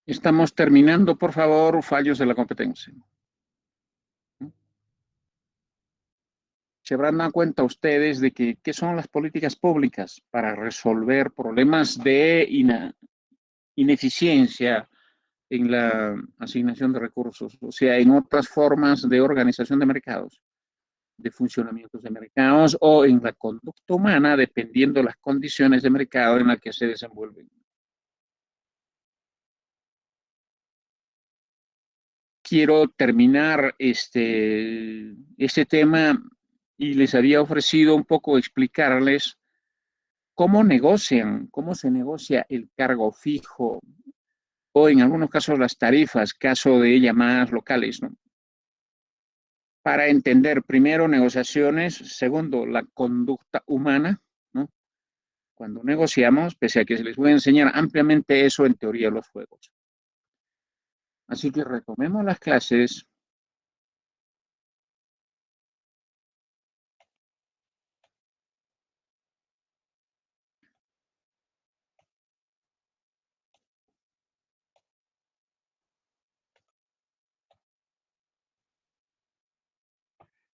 Estamos terminando, por favor, fallos de la competencia. Se habrán dado cuenta ustedes de que qué son las políticas públicas para resolver problemas de ineficiencia en la asignación de recursos, o sea, en otras formas de organización de mercados, de funcionamientos de mercados o en la conducta humana, dependiendo de las condiciones de mercado en las que se desenvuelven. Quiero terminar este tema y les había ofrecido un poco explicarles cómo negocian, cómo se negocia el cargo fijo o en algunos casos las tarifas, caso de llamadas locales, ¿no? Para entender primero negociaciones, segundo la conducta humana, ¿no? Cuando negociamos, pese a que se les voy a enseñar ampliamente eso en teoría de los juegos. Así que retomemos las clases.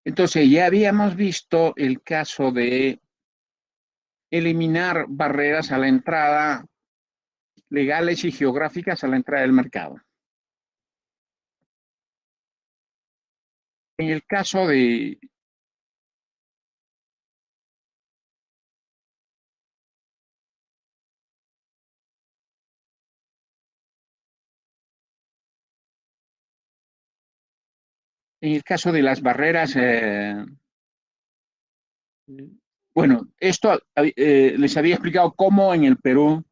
Entonces, ya habíamos visto el caso de eliminar barreras a la entrada, legales y geográficas a la entrada del mercado. En el caso de las barreras, bueno, esto les había explicado cómo en el Perú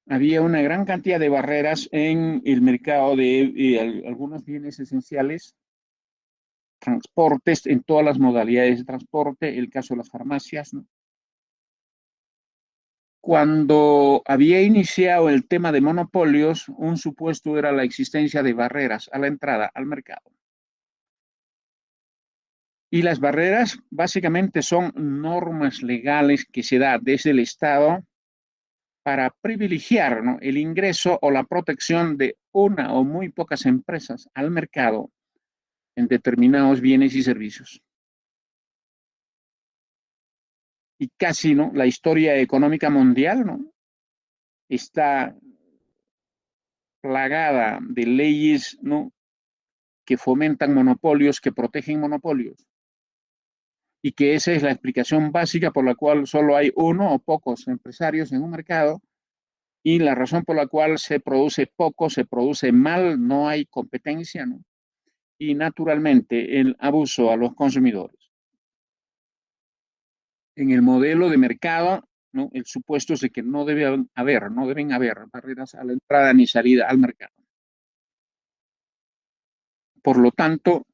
había una gran cantidad de barreras en el mercado de algunos bienes esenciales, transportes en todas las modalidades de transporte, el caso de las farmacias, ¿no? Cuando había iniciado el tema de monopolios, un supuesto era la existencia de barreras a la entrada al mercado. Y las barreras básicamente son normas legales que se da desde el Estado para privilegiar, ¿no?, el ingreso o la protección de una o muy pocas empresas al mercado en determinados bienes y servicios. Y casi, ¿no?, la historia económica mundial, ¿no?, está plagada de leyes, ¿no?, que fomentan monopolios, que protegen monopolios. Y que esa es la explicación básica por la cual solo hay uno o pocos empresarios en un mercado y la razón por la cual se produce poco, se produce mal, no hay competencia, ¿no?, y naturalmente el abuso a los consumidores. En el modelo de mercado, ¿no?, el supuesto es de que no deben haber barreras a la entrada ni salida al mercado. Por lo tanto,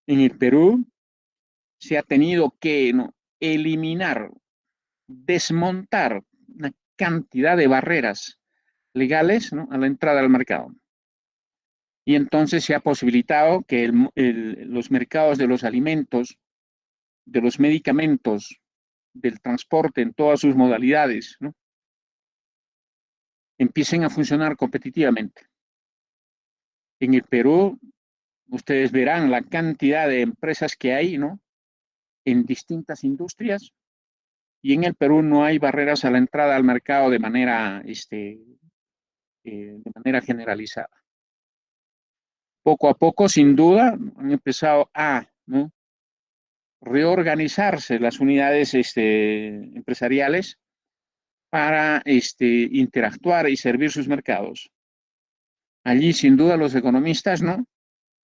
en el Perú se ha tenido que, ¿no?, eliminar, desmontar una cantidad de barreras legales, ¿no?, a la entrada al mercado. Y entonces se ha posibilitado que los mercados de los alimentos, de los medicamentos, del transporte en todas sus modalidades, ¿no?, empiecen a funcionar competitivamente. En el Perú, ustedes verán la cantidad de empresas que hay, ¿no?, en distintas industrias, y en el Perú no hay barreras a la entrada al mercado de manera generalizada. Poco a poco, sin duda, han empezado a, ¿no?, reorganizarse las unidades empresariales para interactuar y servir sus mercados. Allí, sin duda, los economistas, ¿no?,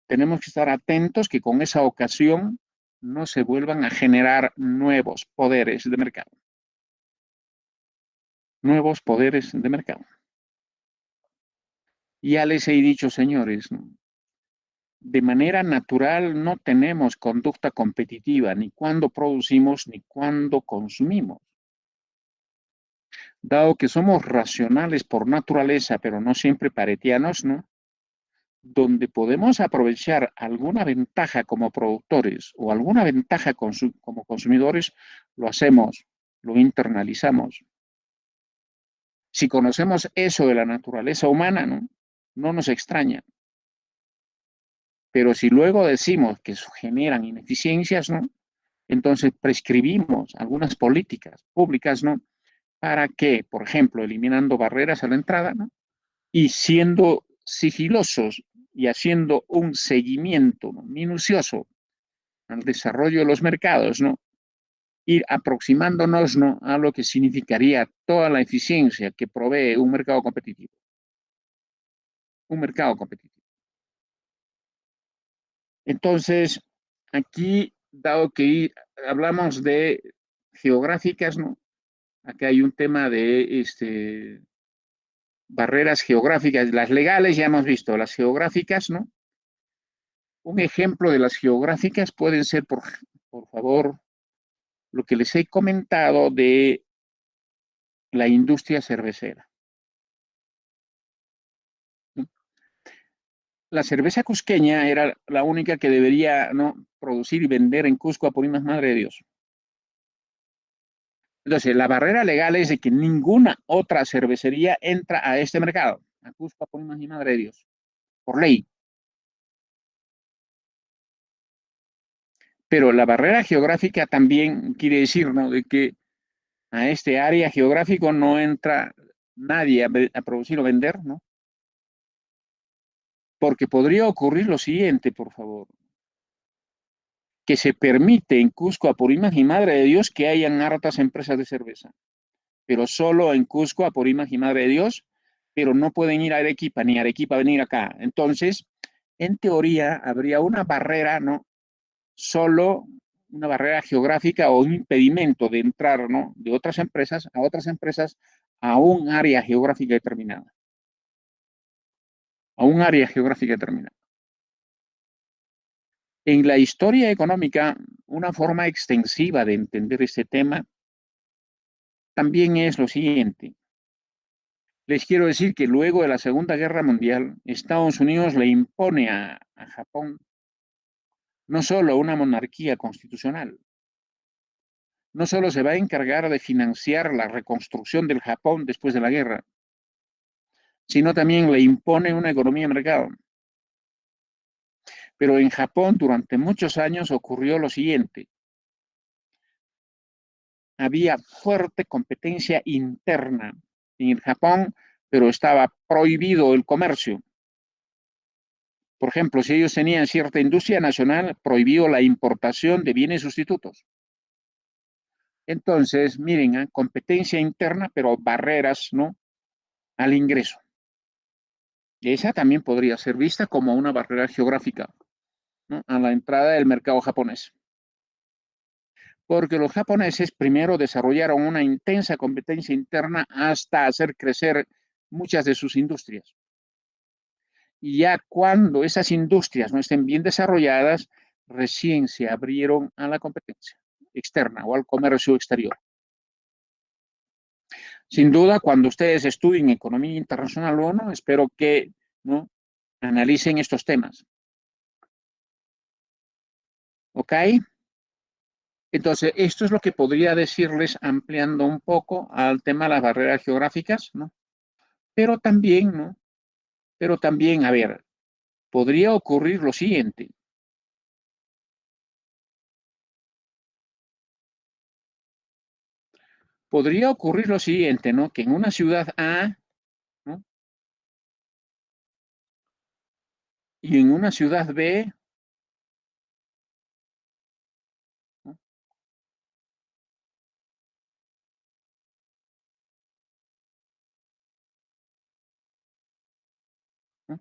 tenemos que estar atentos que con esa ocasión no se vuelvan a generar nuevos poderes de mercado. Nuevos poderes de mercado. Ya les he dicho, señores, ¿no?, de manera natural no tenemos conducta competitiva ni cuando producimos ni cuando consumimos. Dado que somos racionales por naturaleza, pero no siempre paretianos, ¿no?, donde podemos aprovechar alguna ventaja como productores o alguna ventaja como consumidores, lo hacemos, lo internalizamos. Si conocemos eso de la naturaleza humana, ¿no?, no nos extraña. Pero si luego decimos que generan ineficiencias, ¿no? Entonces prescribimos algunas políticas públicas, ¿no? Para que, por ejemplo, eliminando barreras a la entrada, ¿no? Y siendo sigilosos y haciendo un seguimiento, ¿no?, minucioso al desarrollo de los mercados, ¿no? Ir aproximándonos, ¿no?, a lo que significaría toda la eficiencia que provee un mercado competitivo. Un mercado competitivo. Entonces, aquí, dado que hablamos de geográficas, ¿no? Acá hay un tema de barreras geográficas, las legales ya hemos visto, las geográficas, ¿no? Un ejemplo de las geográficas pueden ser, por favor, lo que les he comentado de la industria cervecera, ¿no? La cerveza cusqueña era la única que debería, ¿no?, producir y vender en Cusco, Apurímac, Madre de Dios. Entonces, la barrera legal es de que ninguna otra cervecería entra a este mercado, a Cusco, Apurímac y Madre de Dios, por ley. Pero la barrera geográfica también quiere decir, ¿no?, de que a este área geográfico no entra nadie a producir o vender, ¿no? Porque podría ocurrir lo siguiente, por favor, que se permite en Cusco, Apurímac y Madre de Dios que hayan hartas empresas de cerveza, pero solo en Cusco, Apurímac y Madre de Dios, pero no pueden ir a Arequipa ni Arequipa venir acá. Entonces, en teoría, habría una barrera, ¿no? Solo una barrera geográfica o un impedimento de entrar, ¿no?, de otras empresas a un área geográfica determinada, a un área geográfica determinada. En la historia económica, una forma extensiva de entender este tema también es lo siguiente. Les quiero decir que luego de la Segunda Guerra Mundial, Estados Unidos le impone a Japón no solo una monarquía constitucional, no solo se va a encargar de financiar la reconstrucción del Japón después de la guerra, sino también le impone una economía de mercado. Pero en Japón durante muchos años ocurrió lo siguiente. Había fuerte competencia interna en el Japón, pero estaba prohibido el comercio. Por ejemplo, si ellos tenían cierta industria nacional, prohibió la importación de bienes sustitutos. Entonces, miren, competencia interna, pero barreras, ¿no?, al ingreso. Esa también podría ser vista como una barrera geográfica, ¿no?, a la entrada del mercado japonés. Porque los japoneses primero desarrollaron una intensa competencia interna hasta hacer crecer muchas de sus industrias. Y ya cuando esas industrias no estén bien desarrolladas, recién se abrieron a la competencia externa o al comercio exterior. Sin duda, cuando ustedes estudien economía internacional o no, espero que, ¿no?, analicen estos temas. ¿Ok? Entonces, esto es lo que podría decirles ampliando un poco al tema de las barreras geográficas, ¿no? Pero también, ¿no? Pero también, a ver, podría ocurrir lo siguiente. Podría ocurrir lo siguiente, ¿no? Que en una ciudad A, ¿no?, y en una ciudad B, ¿no?, ¿no?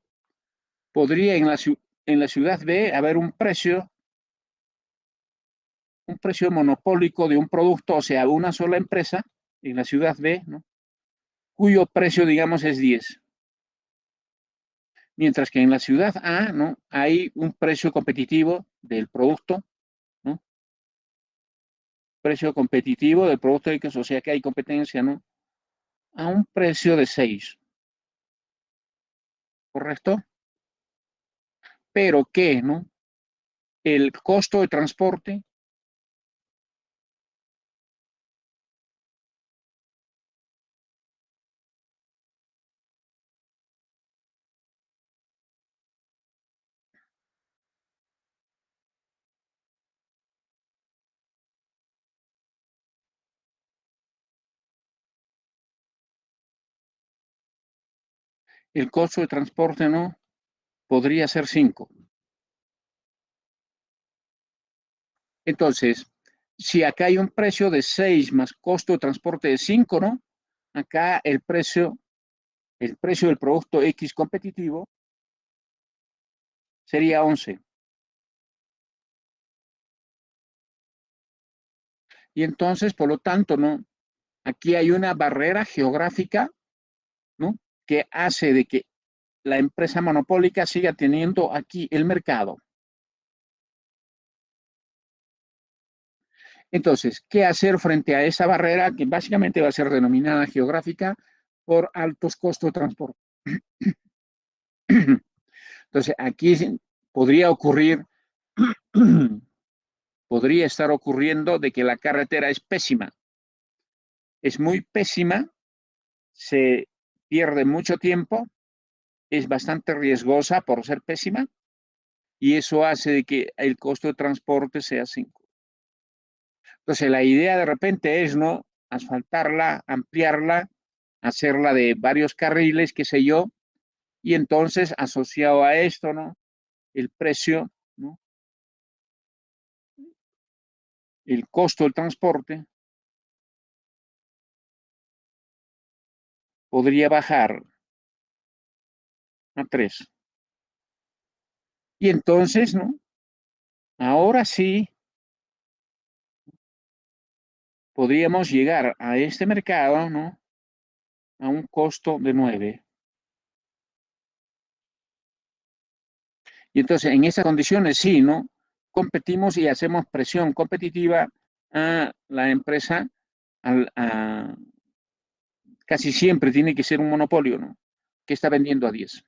Podría en la ciudad B haber un precio monopólico de un producto, o sea, una sola empresa en la ciudad B, ¿no?, cuyo precio, digamos, es 10. Mientras que en la ciudad A, ¿no?, hay un precio competitivo del producto, ¿no? Precio competitivo del producto, o sea que hay competencia, ¿no?, a un precio de 6, ¿correcto? Pero ¿qué, no? El costo de transporte el costo de transporte no podría ser 5. Entonces, si acá hay un precio de 6 más costo de transporte de 5, ¿no? Acá el precio del producto X competitivo sería 11. Y entonces, por lo tanto, ¿no? Aquí hay una barrera geográfica, ¿no? Que hace de que la empresa monopólica siga teniendo aquí el mercado. Entonces, ¿qué hacer frente a esa barrera que básicamente va a ser denominada geográfica por altos costos de transporte? Entonces, aquí podría ocurrir, podría estar ocurriendo de que la carretera es pésima, es muy pésima, se pierde mucho tiempo, es bastante riesgosa por ser pésima y eso hace de que el costo de transporte sea 5. Entonces, la idea de repente es, ¿no? Asfaltarla, ampliarla, hacerla de varios carriles, qué sé yo, y entonces asociado a esto, ¿no? El precio, ¿no? El costo del transporte podría bajar a 3. Y entonces, ¿no? Ahora sí podríamos llegar a este mercado, ¿no? A un costo de 9. Y entonces, en esas condiciones, sí, ¿no? Competimos y hacemos presión competitiva a la empresa, casi siempre tiene que ser un monopolio, ¿no? Que está vendiendo a 10.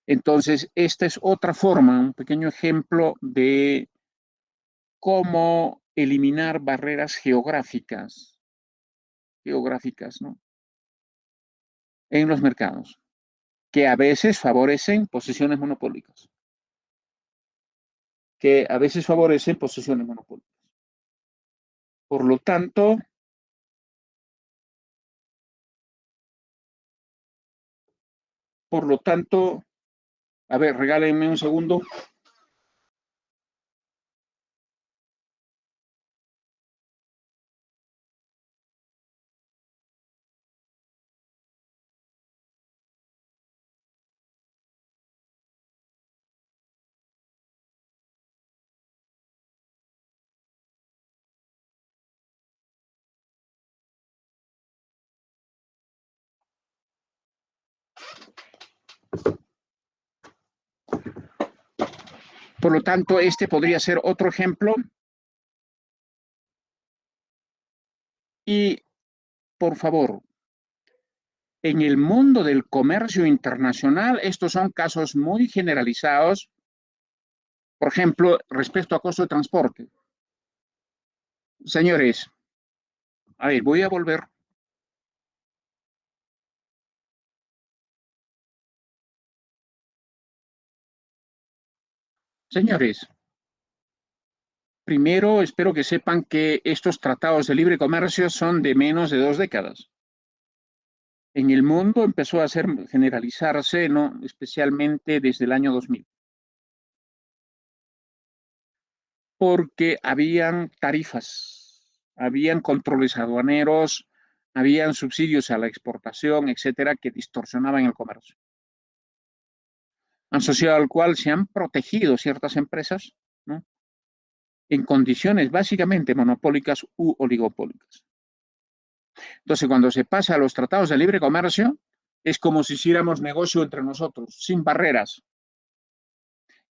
Entonces, esta es otra forma, un pequeño ejemplo de cómo eliminar barreras geográficas, ¿no? En los mercados, que a veces favorecen posiciones monopólicas, Por lo tanto, a ver, regálenme un segundo. Por lo tanto, este podría ser otro ejemplo. Y, por favor, en el mundo del comercio internacional, estos son casos muy generalizados. Por ejemplo, respecto a costo de transporte. Señores, a ver, voy a volver. Señores, primero espero que sepan que estos tratados de libre comercio son de menos de 2 décadas. En el mundo empezó a generalizarse, ¿no? Especialmente desde el año 2000, porque habían tarifas, habían controles aduaneros, habían subsidios a la exportación, etcétera, que distorsionaban el comercio, asociado al cual se han protegido ciertas empresas, ¿no? En condiciones básicamente monopólicas u oligopólicas. Entonces, cuando se pasa a los tratados de libre comercio, es como si hiciéramos negocio entre nosotros, sin barreras.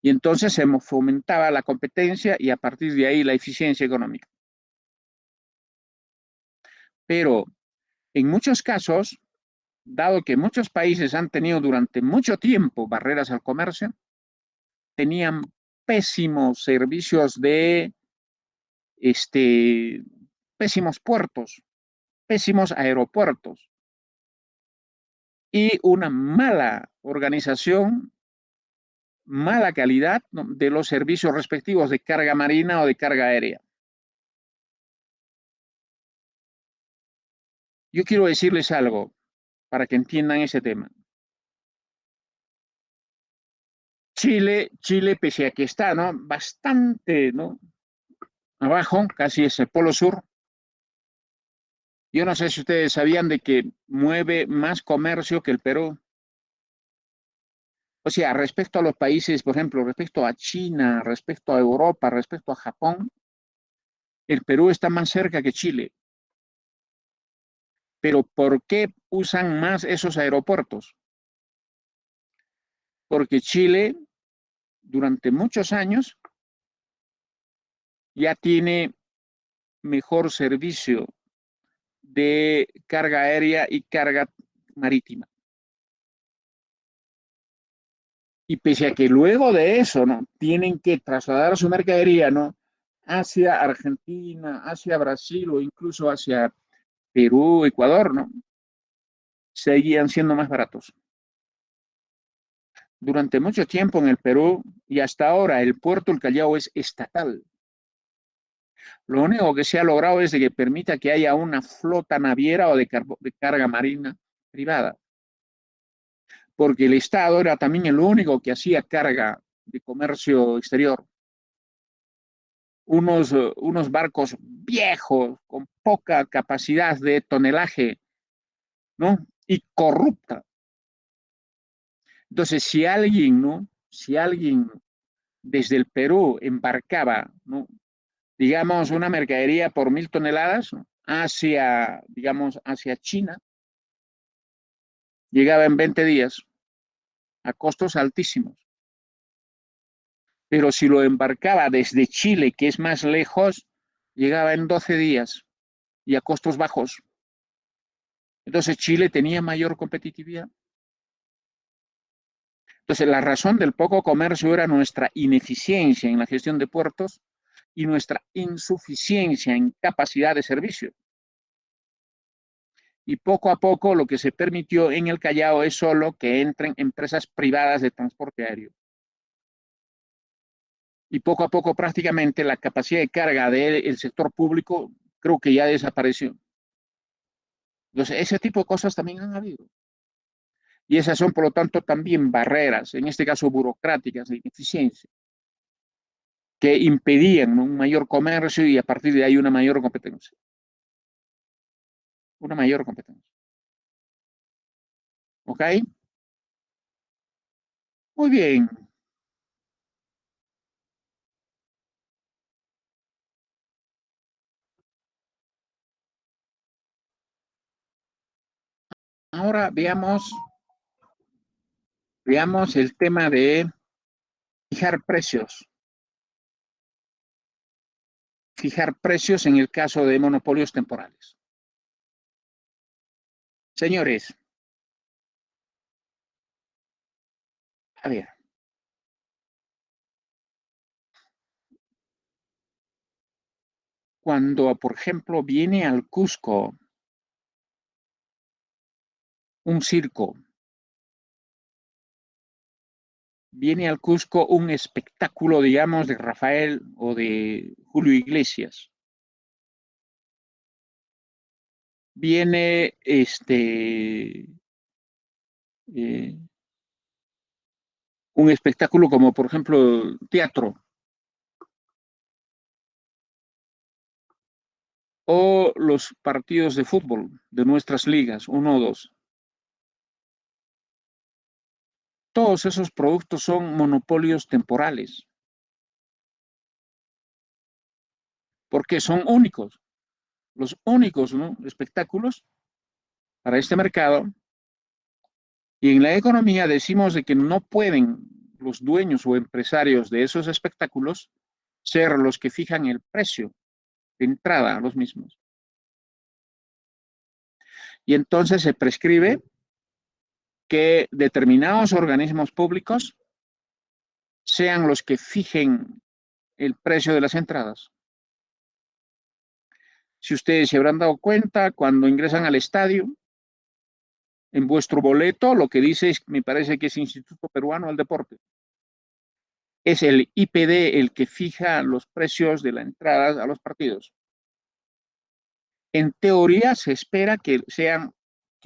Y entonces se fomentaba la competencia y a partir de ahí la eficiencia económica. Pero en muchos casos, dado que muchos países han tenido durante mucho tiempo barreras al comercio, tenían pésimos servicios este, pésimos puertos, pésimos aeropuertos y una mala organización, mala calidad, ¿no? De los servicios respectivos de carga marina o de carga aérea. Yo quiero decirles algo. para que entiendan ese tema. Chile, pese a que está, ¿no?, bastante, ¿no?, abajo, casi es el polo sur. Yo no sé si ustedes sabían de que mueve más comercio que el Perú. O sea, respecto a los países, por ejemplo, respecto a China, respecto a Europa, respecto a Japón, el Perú está más cerca que Chile. Pero ¿por qué usan más esos aeropuertos? Porque Chile, durante muchos años, ya tiene mejor servicio de carga aérea y carga marítima. Y pese a que luego de eso, ¿no?, tienen que trasladar su mercadería, ¿no?, hacia Argentina, hacia Brasil o incluso hacia Perú, Ecuador, ¿no?, seguían siendo más baratos. Durante mucho tiempo en el Perú y hasta ahora el puerto del Callao es estatal. Lo único que se ha logrado es de que permita que haya una flota naviera o de carga marina privada, porque el Estado era también el único que hacía carga de comercio exterior. Unos barcos viejos, con poca capacidad de tonelaje, ¿no?, y corrupta. Entonces, si alguien, ¿no?, si alguien desde el Perú embarcaba, ¿no?, digamos, una mercadería por 1.000 toneladas, ¿no?, hacia, digamos, hacia China, llegaba en 20 días a costos altísimos. Pero si lo embarcaba desde Chile, que es más lejos, llegaba en 12 días y a costos bajos. Entonces Chile tenía mayor competitividad. Entonces la razón del poco comercio era nuestra ineficiencia en la gestión de puertos y nuestra insuficiencia en capacidad de servicio. Y poco a poco lo que se permitió en el Callao es solo que entren empresas privadas de transporte aéreo. Y poco a poco prácticamente la capacidad de carga del sector público creo que ya desapareció. Entonces, ese tipo de cosas también han habido. Y esas son, por lo tanto, también barreras, en este caso burocráticas, de ineficiencia, que impedían, ¿no?, un mayor comercio y a partir de ahí una mayor competencia. Una mayor competencia. ¿Ok? Muy bien. Ahora veamos el tema de fijar precios. Fijar precios en el caso de monopolios temporales. Señores, a ver, cuando, por ejemplo, viene al Cusco un circo, viene al Cusco un espectáculo, digamos, de Rafael o de Julio Iglesias, viene eh, un espectáculo como, por ejemplo, teatro, o los partidos de fútbol de nuestras ligas, uno o dos. Todos esos productos son monopolios temporales, porque son únicos, los únicos, ¿no?, espectáculos para este mercado. Y en la economía decimos de que no pueden los dueños o empresarios de esos espectáculos ser los que fijan el precio de entrada a los mismos. Y entonces se prescribe que determinados organismos públicos sean los que fijen el precio de las entradas. Si ustedes se habrán dado cuenta, cuando ingresan al estadio, en vuestro boleto lo que dice es, me parece que es Instituto Peruano del Deporte. Es el IPD el que fija los precios de la entrada a los partidos. En teoría se espera que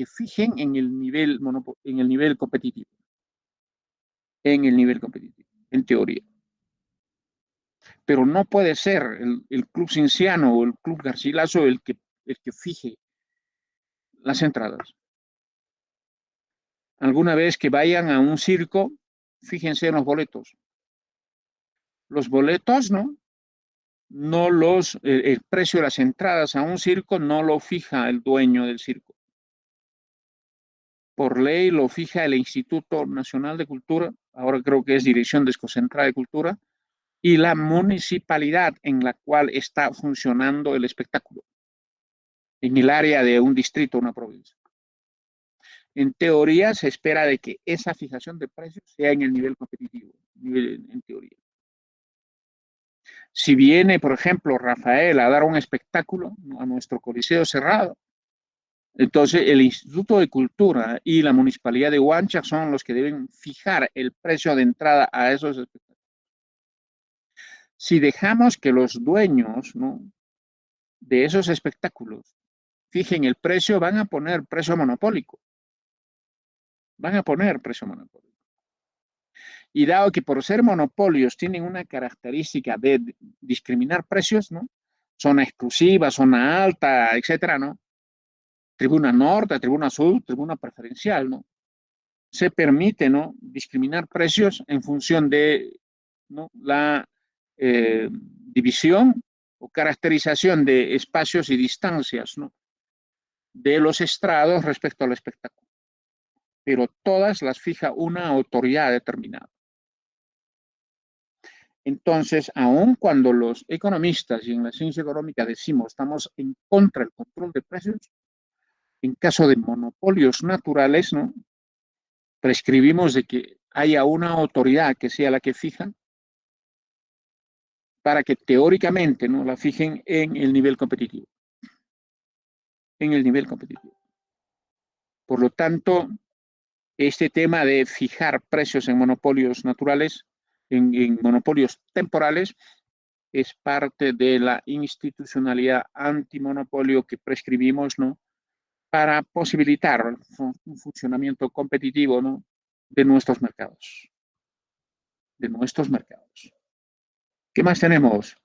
que fijen en el nivel, en el nivel competitivo. En el nivel competitivo, en teoría. Pero no puede ser el Club Cinciano o el Club Garcilaso el que fije las entradas. Alguna vez que vayan a un circo, fíjense en los boletos. Los boletos, ¿no? El precio de las entradas a un circo no lo fija el dueño del circo. Por ley lo fija el Instituto Nacional de Cultura, ahora creo que es Dirección Desconcentrada de Cultura, y la municipalidad en la cual está funcionando el espectáculo, en el área de un distrito o una provincia. En teoría se espera de que esa fijación de precios sea en el nivel competitivo, en teoría. Si viene, por ejemplo, Rafael a dar un espectáculo, ¿no?, a nuestro coliseo cerrado, entonces el Instituto de Cultura y la Municipalidad de Huancha son los que deben fijar el precio de entrada a esos espectáculos. Si dejamos que los dueños, ¿no?, de esos espectáculos fijen el precio, van a poner precio monopólico. Van a poner precio monopólico. Y dado que por ser monopolios tienen una característica de discriminar precios, ¿no? Zona exclusiva, zona alta, etcétera, ¿no? Tribuna norte, tribuna sur, tribuna preferencial, ¿no? Se permite, ¿no?, discriminar precios en función de, ¿no?, la división o caracterización de espacios y distancias, ¿no?, de los estrados respecto al espectáculo. Pero todas las fija una autoridad determinada. Entonces, aun cuando los economistas y en la ciencia económica decimos estamos en contra del control de precios, en caso de monopolios naturales, ¿no?, prescribimos de que haya una autoridad que sea la que fija para que teóricamente, ¿no?, la fijen en el nivel competitivo. En el nivel competitivo. Por lo tanto, este tema de fijar precios en monopolios naturales, en monopolios temporales, es parte de la institucionalidad antimonopolio que prescribimos, ¿no?, para posibilitar un funcionamiento competitivo, ¿no?, de nuestros mercados. De nuestros mercados. ¿Qué más tenemos?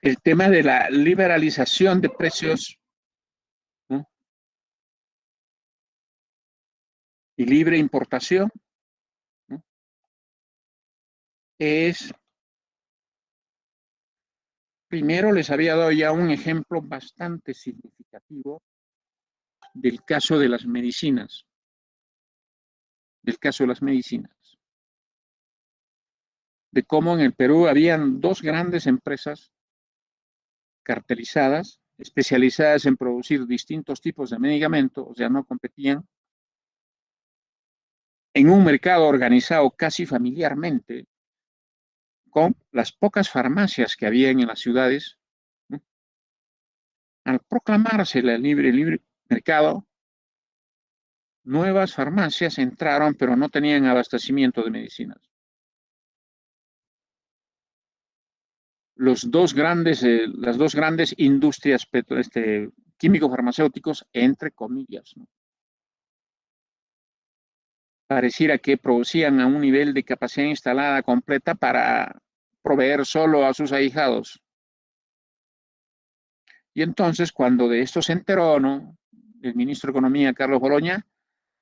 El tema de la liberalización de precios, ¿no?, y libre importación, ¿no?, es, primero les había dado ya un ejemplo bastante significativo del caso de las medicinas, de cómo en el Perú habían dos grandes empresas cartelizadas, especializadas en producir distintos tipos de medicamentos, o sea, no competían, en un mercado organizado casi familiarmente, con las pocas farmacias que había en las ciudades, ¿no? Al proclamarse el libre mercado, nuevas farmacias entraron, pero no tenían abastecimiento de medicinas. Las dos grandes industrias químico-farmacéuticos, entre comillas, ¿no?, pareciera que producían a un nivel de capacidad instalada completa para proveer solo a sus ahijados. Y entonces, cuando de esto se enteró, ¿no?, el ministro de Economía, Carlos Boloña,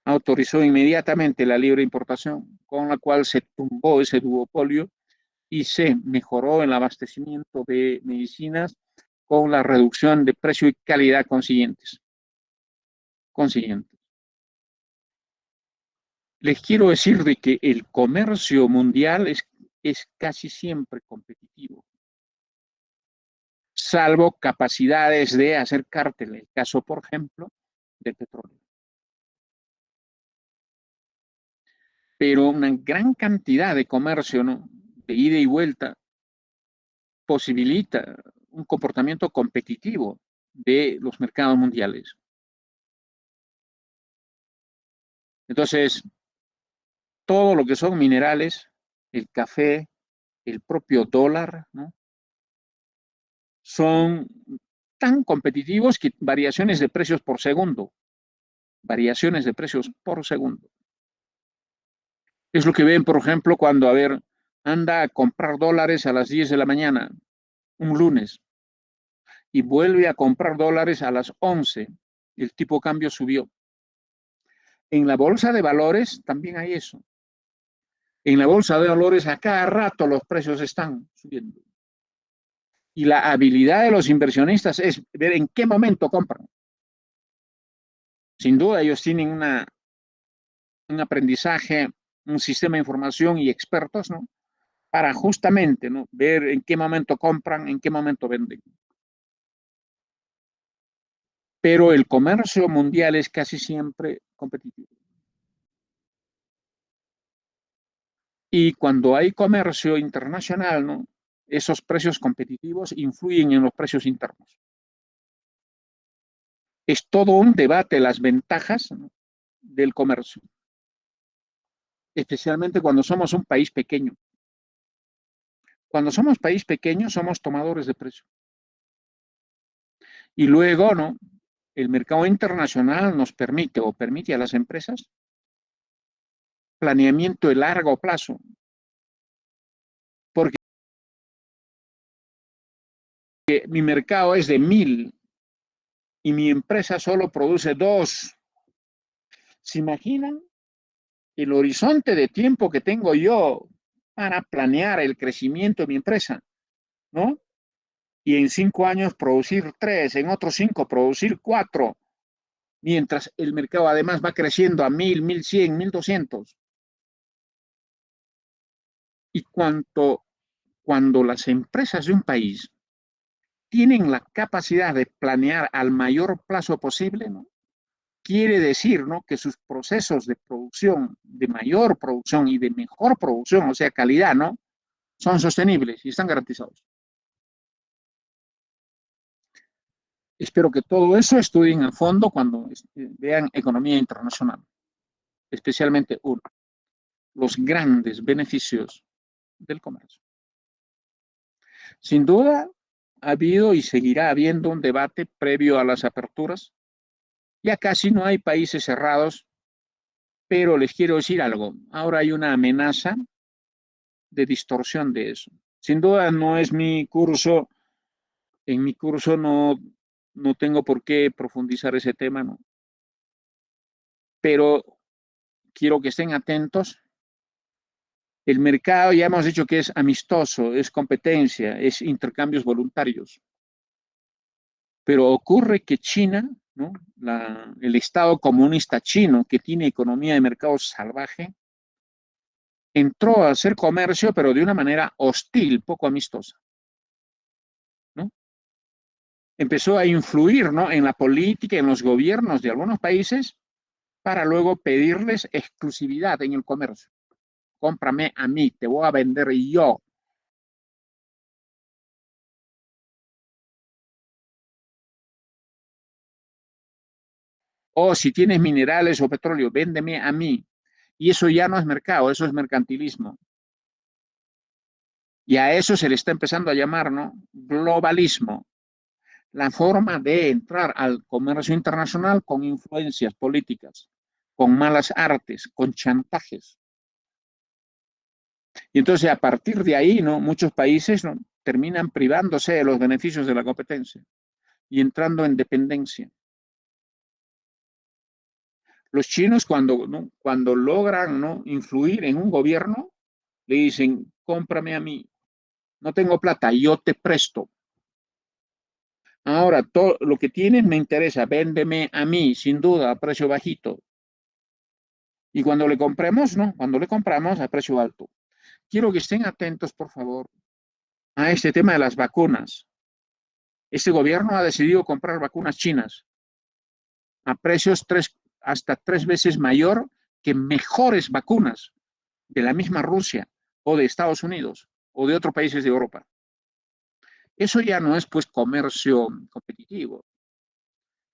autorizó inmediatamente la libre importación, con la cual se tumbó ese duopolio y se mejoró el abastecimiento de medicinas con la reducción de precio y calidad consiguientes. Les quiero decir de que el comercio mundial es casi siempre competitivo, salvo capacidades de hacer cártel, el caso, por ejemplo, del petróleo. Pero una gran cantidad de comercio, ¿no?, de ida y vuelta, posibilita un comportamiento competitivo de los mercados mundiales. Entonces, todo lo que son minerales, el café, el propio dólar, ¿no?, son tan competitivos que variaciones de precios por segundo, variaciones de precios por segundo. Es lo que ven, por ejemplo, cuando, a ver, anda a comprar dólares a las 10 de la mañana, un lunes, y vuelve a comprar dólares a las 11, el tipo de cambio subió. En la bolsa de valores también hay eso. En la bolsa de valores a cada rato los precios están subiendo. Y la habilidad de los inversionistas es ver en qué momento compran. Sin duda ellos tienen un aprendizaje, un sistema de información y expertos, ¿no? Para justamente, ¿no? Ver en qué momento compran, en qué momento venden. Pero el comercio mundial es casi siempre competitivo. Y cuando hay comercio internacional, ¿no? Esos precios competitivos influyen en los precios internos. Es todo un debate las ventajas, ¿no? Del comercio, especialmente cuando somos un país pequeño. Cuando somos país pequeño, somos tomadores de precio. Y luego, ¿no? El mercado internacional nos permite o permite a las empresas planeamiento de largo plazo, porque mi mercado es de 1000 y mi empresa solo produce 2. ¿Se imaginan el horizonte de tiempo que tengo yo para planear el crecimiento de mi empresa? ¿No? Y en 5 años producir 3, en otros 5 producir 4, mientras el mercado además va creciendo a 1000, 1100, 1200. Y cuando las empresas de un país tienen la capacidad de planear al mayor plazo posible, ¿no? Quiere decir, ¿no? Que sus procesos de producción, de mayor producción y de mejor producción, o sea, calidad, ¿no? Son sostenibles y están garantizados. Espero que todo eso estudien a fondo cuando vean economía internacional, especialmente uno, los grandes beneficios del comercio. Sin duda, ha habido y seguirá habiendo un debate previo a las aperturas. Ya casi no hay países cerrados, pero les quiero decir algo. Ahora hay una amenaza de distorsión de eso. Sin duda no es mi curso, en mi curso no tengo por qué profundizar ese tema, ¿no? Pero quiero que estén atentos. El mercado ya hemos dicho que es amistoso, es competencia, es intercambios voluntarios. Pero ocurre que China, ¿no? El Estado comunista chino, que tiene economía de mercado salvaje, entró a hacer comercio, pero de una manera hostil, poco amistosa, ¿no? Empezó a influir, ¿no? En la política, en los gobiernos de algunos países, para luego pedirles exclusividad en el comercio. Cómprame a mí, te voy a vender yo. O si tienes minerales o petróleo, véndeme a mí. Y eso ya no es mercado, eso es mercantilismo. Y a eso se le está empezando a llamar, ¿no? Globalismo. La forma de entrar al comercio internacional con influencias políticas, con malas artes, con chantajes. Y entonces a partir de ahí, ¿no? Muchos países, ¿no? Terminan privándose de los beneficios de la competencia y entrando en dependencia. Los chinos cuando logran, ¿no? Influir en un gobierno, le dicen, cómprame a mí, no tengo plata, yo te presto. Ahora, todo lo que tienes me interesa, véndeme a mí, sin duda, a precio bajito. Y cuando le compremos, ¿no? Cuando le compramos a precio alto. Quiero que estén atentos, por favor, a este tema de las vacunas. Este gobierno ha decidido comprar vacunas chinas a precios hasta 3 veces mayor que mejores vacunas de la misma Rusia o de Estados Unidos o de otros países de Europa. Eso ya no es pues comercio competitivo.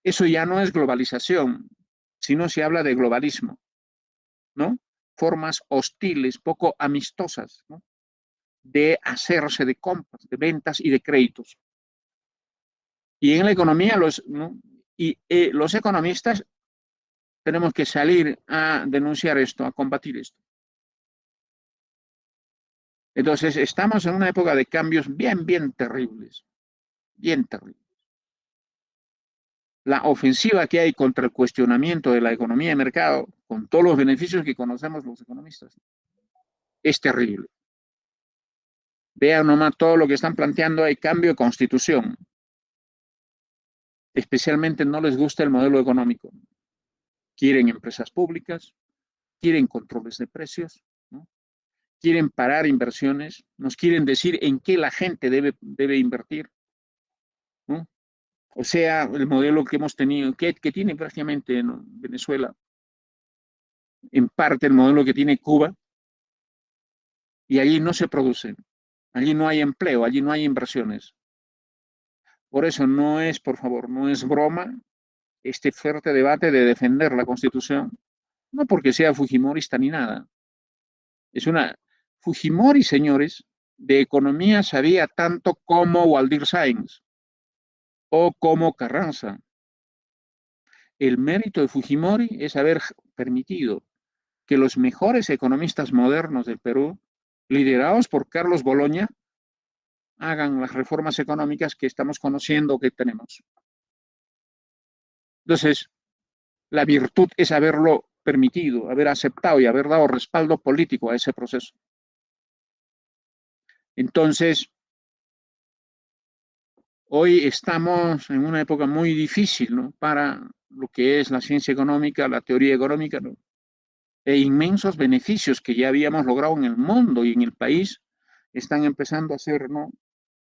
Eso ya no es globalización, sino se habla de globalismo, ¿no? Formas hostiles, poco amistosas, ¿no? De hacerse de compras, de ventas y de créditos. Y en la economía, ¿no? Los economistas tenemos que salir a denunciar esto, a combatir esto. Entonces, estamos en una época de cambios bien, bien terribles, bien terribles. La ofensiva que hay contra el cuestionamiento de la economía de mercado, con todos los beneficios que conocemos los economistas, es terrible. Vean nomás todo lo que están planteando, hay cambio de constitución. Especialmente no les gusta el modelo económico. Quieren empresas públicas, quieren controles de precios, ¿no? Quieren parar inversiones, nos quieren decir en qué la gente debe invertir, ¿no? O sea, el modelo que hemos tenido, que tiene prácticamente, ¿no?, Venezuela, en parte el modelo que tiene Cuba, y allí no se produce, allí no hay empleo, allí no hay inversiones. Por eso no es, por favor, no es broma este fuerte debate de defender la Constitución, no porque sea fujimorista ni nada. Es una Fujimori, señores, de economía sabía tanto como Waldir Sáenz o como Carranza. El mérito de Fujimori es haber permitido que los mejores economistas modernos del Perú, liderados por Carlos Boloña, hagan las reformas económicas que estamos conociendo que tenemos. Entonces, la virtud es haberlo permitido, haber aceptado y haber dado respaldo político a ese proceso. Entonces, hoy estamos en una época muy difícil, ¿no?, para lo que es la ciencia económica, la teoría económica, ¿no?, e inmensos beneficios que ya habíamos logrado en el mundo y en el país están empezando a ser, ¿no?,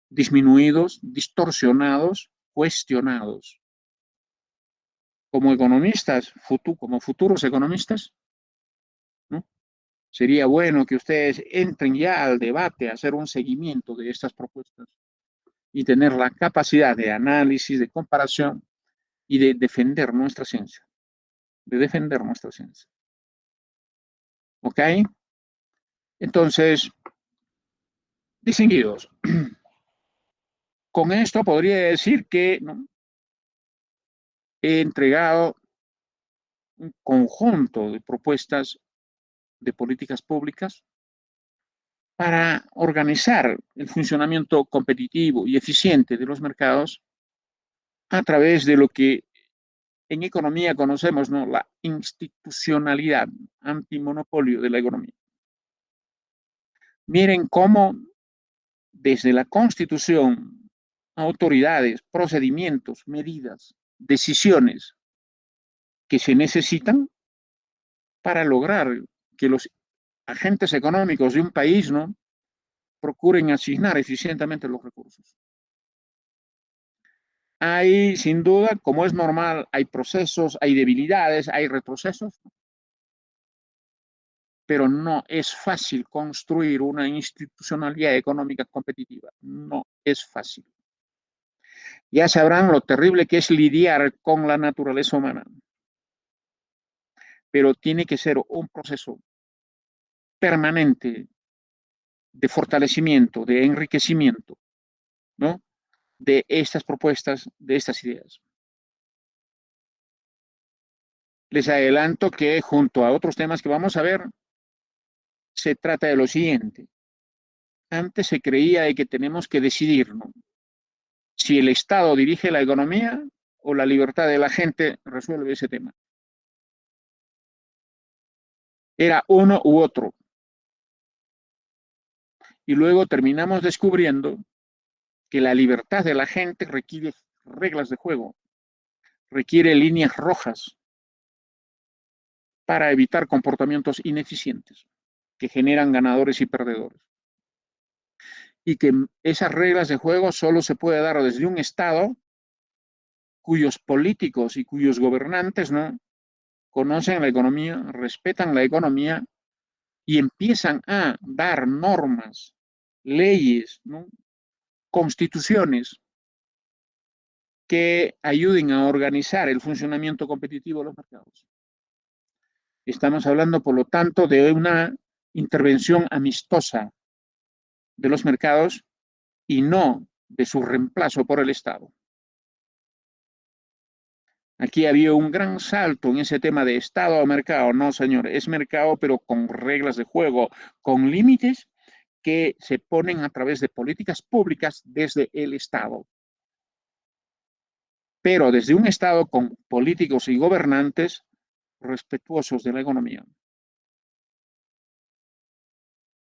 disminuidos, distorsionados, cuestionados. Como economistas, como futuros economistas, ¿no?, sería bueno que ustedes entren ya al debate, a hacer un seguimiento de estas propuestas y tener la capacidad de análisis, de comparación y de defender nuestra ciencia, de defender nuestra ciencia. ¿Ok? Entonces, distinguidos, con esto podría decir que, ¿no?, he entregado un conjunto de propuestas de políticas públicas para organizar el funcionamiento competitivo y eficiente de los mercados a través de lo que en economía conocemos, ¿no?, la institucionalidad, antimonopolio de la economía. Miren cómo desde la Constitución, autoridades, procedimientos, medidas, decisiones que se necesitan para lograr que los agentes económicos de un país, ¿no?, procuren asignar eficientemente los recursos. Hay, sin duda, como es normal, hay procesos, hay debilidades, hay retrocesos, pero no es fácil construir una institucionalidad económica competitiva. No es fácil. Ya sabrán lo terrible que es lidiar con la naturaleza humana, pero tiene que ser un proceso permanente de fortalecimiento, de enriquecimiento, ¿no?, de estas propuestas, de estas ideas. Les adelanto que junto a otros temas que vamos a ver, se trata de lo siguiente. Antes se creía de que tenemos que decidir, ¿no?, si el Estado dirige la economía o la libertad de la gente resuelve ese tema. Era uno u otro. Y luego terminamos descubriendo que la libertad de la gente requiere reglas de juego, requiere líneas rojas para evitar comportamientos ineficientes que generan ganadores y perdedores. Y que esas reglas de juego solo se puede dar desde un Estado cuyos políticos y cuyos gobernantes, ¿no?, conocen la economía, respetan la economía y empiezan a dar normas, leyes, ¿no?, constituciones que ayuden a organizar el funcionamiento competitivo de los mercados. Estamos hablando, por lo tanto, de una intervención amistosa de los mercados y no de su reemplazo por el Estado. Aquí había un gran salto en ese tema de Estado o mercado. No, señor, es mercado, pero con reglas de juego, con límites que se ponen a través de políticas públicas desde el Estado. Pero desde un Estado con políticos y gobernantes respetuosos de la economía,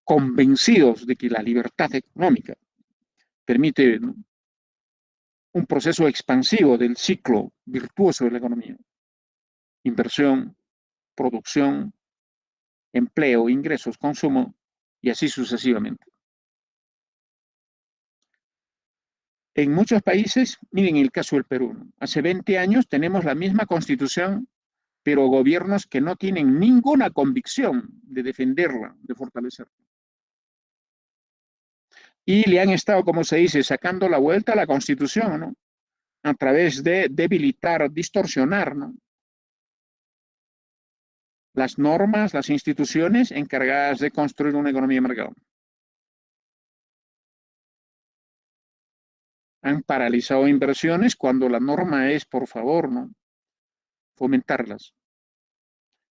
convencidos de que la libertad económica permite, ¿no?, un proceso expansivo del ciclo virtuoso de la economía. Inversión, producción, empleo, ingresos, consumo y así sucesivamente. En muchos países, miren el caso del Perú, ¿no? Hace 20 años tenemos la misma constitución, pero gobiernos que no tienen ninguna convicción de defenderla, de fortalecerla. Y le han estado, como se dice, sacando la vuelta a la constitución, ¿no?, a través de debilitar, distorsionar, ¿no?, las normas, las instituciones encargadas de construir una economía de mercado. Han paralizado inversiones cuando la norma es, por favor, ¿no?, fomentarlas.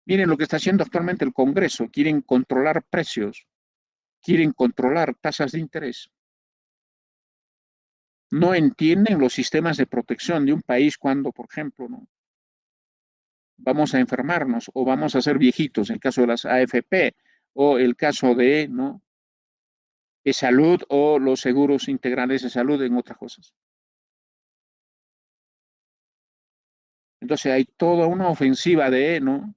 Miren lo que está haciendo actualmente el Congreso. Quieren controlar precios, quieren controlar tasas de interés. No entienden los sistemas de protección de un país cuando, por ejemplo, ¿no?, vamos a enfermarnos o vamos a ser viejitos, el caso de las AFP o el caso de, ¿no?, de salud o los seguros integrales de salud en otras cosas. Entonces hay toda una ofensiva de, ¿no?,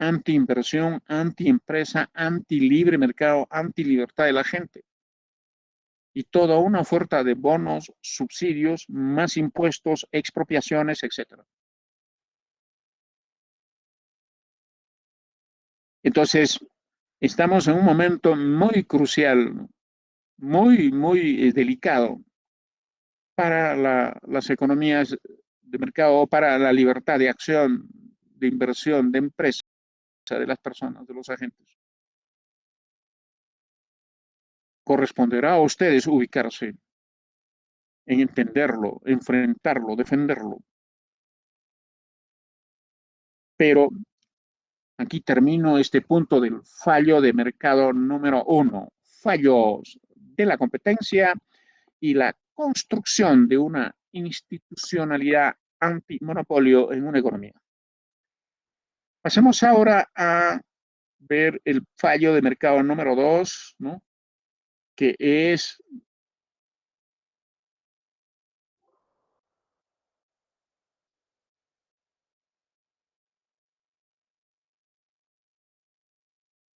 anti-inversión, anti-empresa, anti-libre mercado, anti-libertad de la gente. Y toda una oferta de bonos, subsidios, más impuestos, expropiaciones, etcétera. Entonces, estamos en un momento muy crucial, ¿no?, muy delicado para las economías de mercado o para la libertad de acción, de inversión, de empresa, de las personas, de los agentes. Corresponderá a ustedes ubicarse en entenderlo, enfrentarlo, defenderlo. Pero aquí termino este punto del fallo de mercado número 1, fallos de la competencia y la construcción de una institucionalidad antimonopolio en una economía. Pasemos ahora a ver el fallo de mercado número 2, ¿no?, que es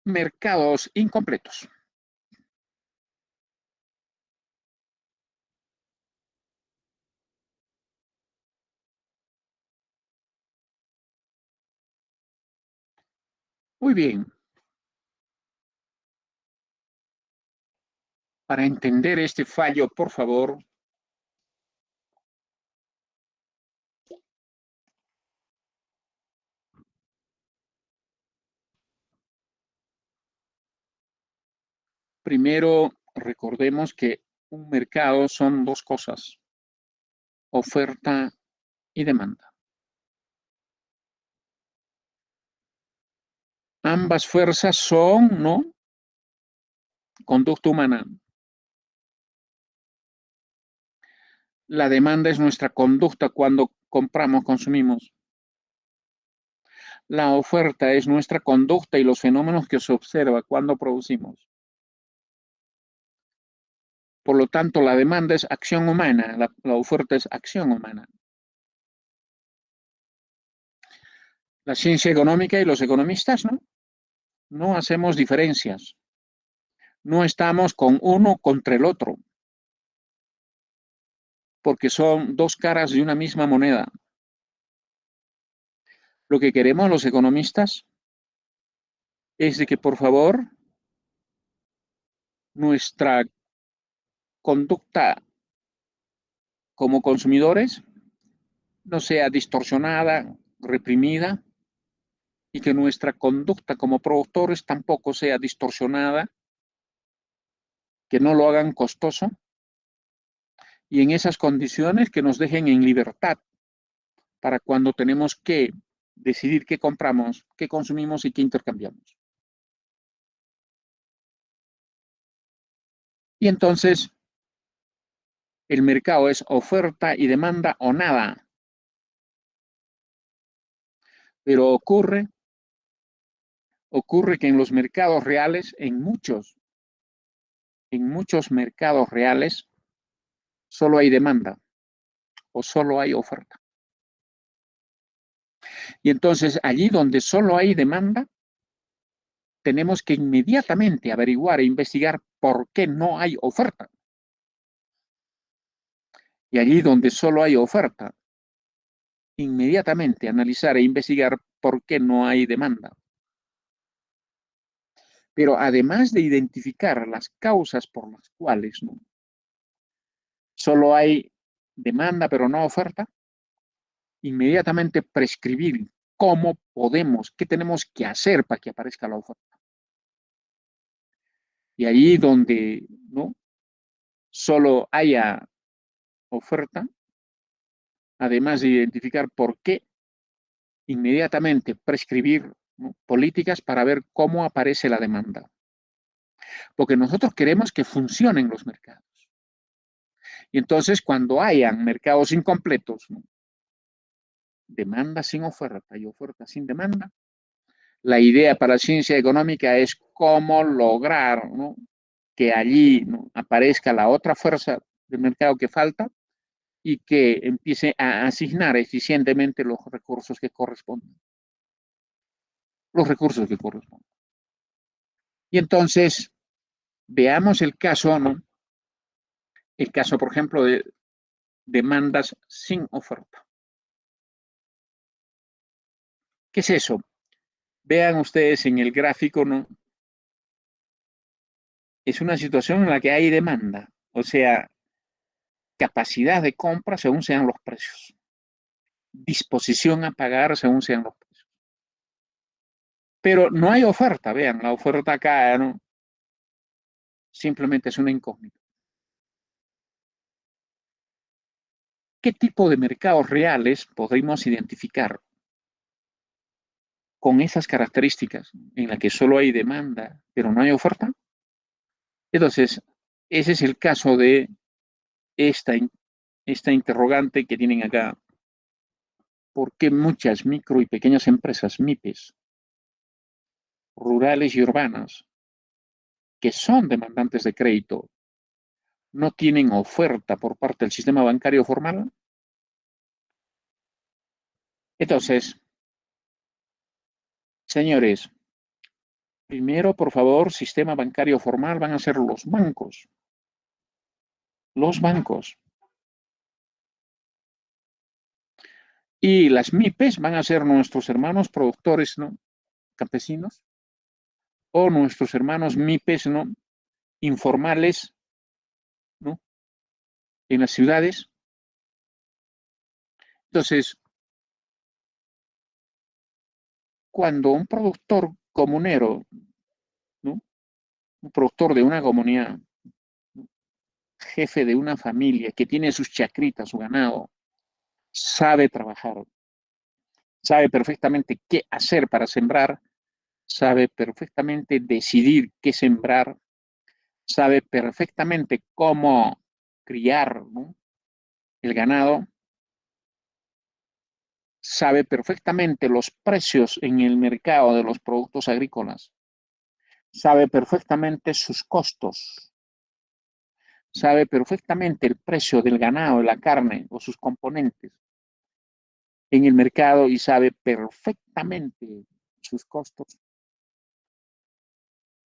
mercados incompletos. Muy bien, para entender este fallo, por favor, primero recordemos que un mercado son dos cosas: oferta y demanda. Ambas fuerzas son, ¿no?, conducta humana. La demanda es nuestra conducta cuando compramos, consumimos. La oferta es nuestra conducta y los fenómenos que se observa cuando producimos. Por lo tanto, la demanda es acción humana, la oferta es acción humana. La ciencia económica y los economistas, ¿no?, no hacemos diferencias. No estamos con uno contra el otro, porque son dos caras de una misma moneda. Lo que queremos los economistas es de que, por favor, nuestra conducta como consumidores no sea distorsionada, reprimida, y que nuestra conducta como productores tampoco sea distorsionada, que no lo hagan costoso, y en esas condiciones que nos dejen en libertad para cuando tenemos que decidir qué compramos, qué consumimos y qué intercambiamos. Y entonces el mercado es oferta y demanda o nada. Pero ocurre que en los mercados reales, en muchos mercados reales, solo hay demanda o solo hay oferta. Y entonces allí donde solo hay demanda, tenemos que inmediatamente averiguar e investigar por qué no hay oferta. Y allí donde solo hay oferta, inmediatamente analizar e investigar por qué no hay demanda. Pero además de identificar las causas por las cuales, ¿no?, solo hay demanda pero no oferta, inmediatamente prescribir cómo podemos, qué tenemos que hacer para que aparezca la oferta. Y allí donde, ¿no?, solo haya oferta, además de identificar por qué, inmediatamente prescribir, ¿no?, políticas para ver cómo aparece la demanda. Porque nosotros queremos que funcionen los mercados. Y entonces, cuando hayan mercados incompletos, ¿no?, demanda sin oferta y oferta sin demanda, la idea para la ciencia económica es cómo lograr, ¿no?, que allí, ¿no?, aparezca la otra fuerza del mercado que falta y que empiece a asignar eficientemente los recursos que corresponden. Los recursos que corresponden. Y entonces, veamos el caso, ¿no? El caso, por ejemplo, de demandas sin oferta. ¿Qué es eso? Vean ustedes en el gráfico, ¿no? Es una situación en la que hay demanda, o sea, capacidad de compra según sean los precios, disposición a pagar según sean los precios. Pero no hay oferta, vean, la oferta acá, ¿no?, simplemente es una incógnita. ¿Qué tipo de mercados reales podemos identificar con esas características en la que solo hay demanda, pero no hay oferta? Entonces, ese es el caso de esta, esta interrogante que tienen acá. ¿Por qué muchas micro y pequeñas empresas, MIPES, rurales y urbanas, que son demandantes de crédito, no tienen oferta por parte del sistema bancario formal? Entonces, señores, primero, por favor, sistema bancario formal van a ser los bancos. Los bancos. Y las MIPES van a ser nuestros hermanos productores, ¿no?, campesinos, o nuestros hermanos MIPES, ¿no?, informales, ¿no?, en las ciudades. Entonces, cuando un productor comunero, ¿no?, un productor de una comunidad, ¿no?, jefe de una familia que tiene sus chacritas, su ganado, sabe trabajar, sabe perfectamente qué hacer para sembrar, sabe perfectamente decidir qué sembrar, sabe perfectamente cómo criar, ¿no?, el ganado, sabe perfectamente los precios en el mercado de los productos agrícolas, sabe perfectamente sus costos, sabe perfectamente el precio del ganado, de la carne o sus componentes en el mercado y sabe perfectamente sus costos.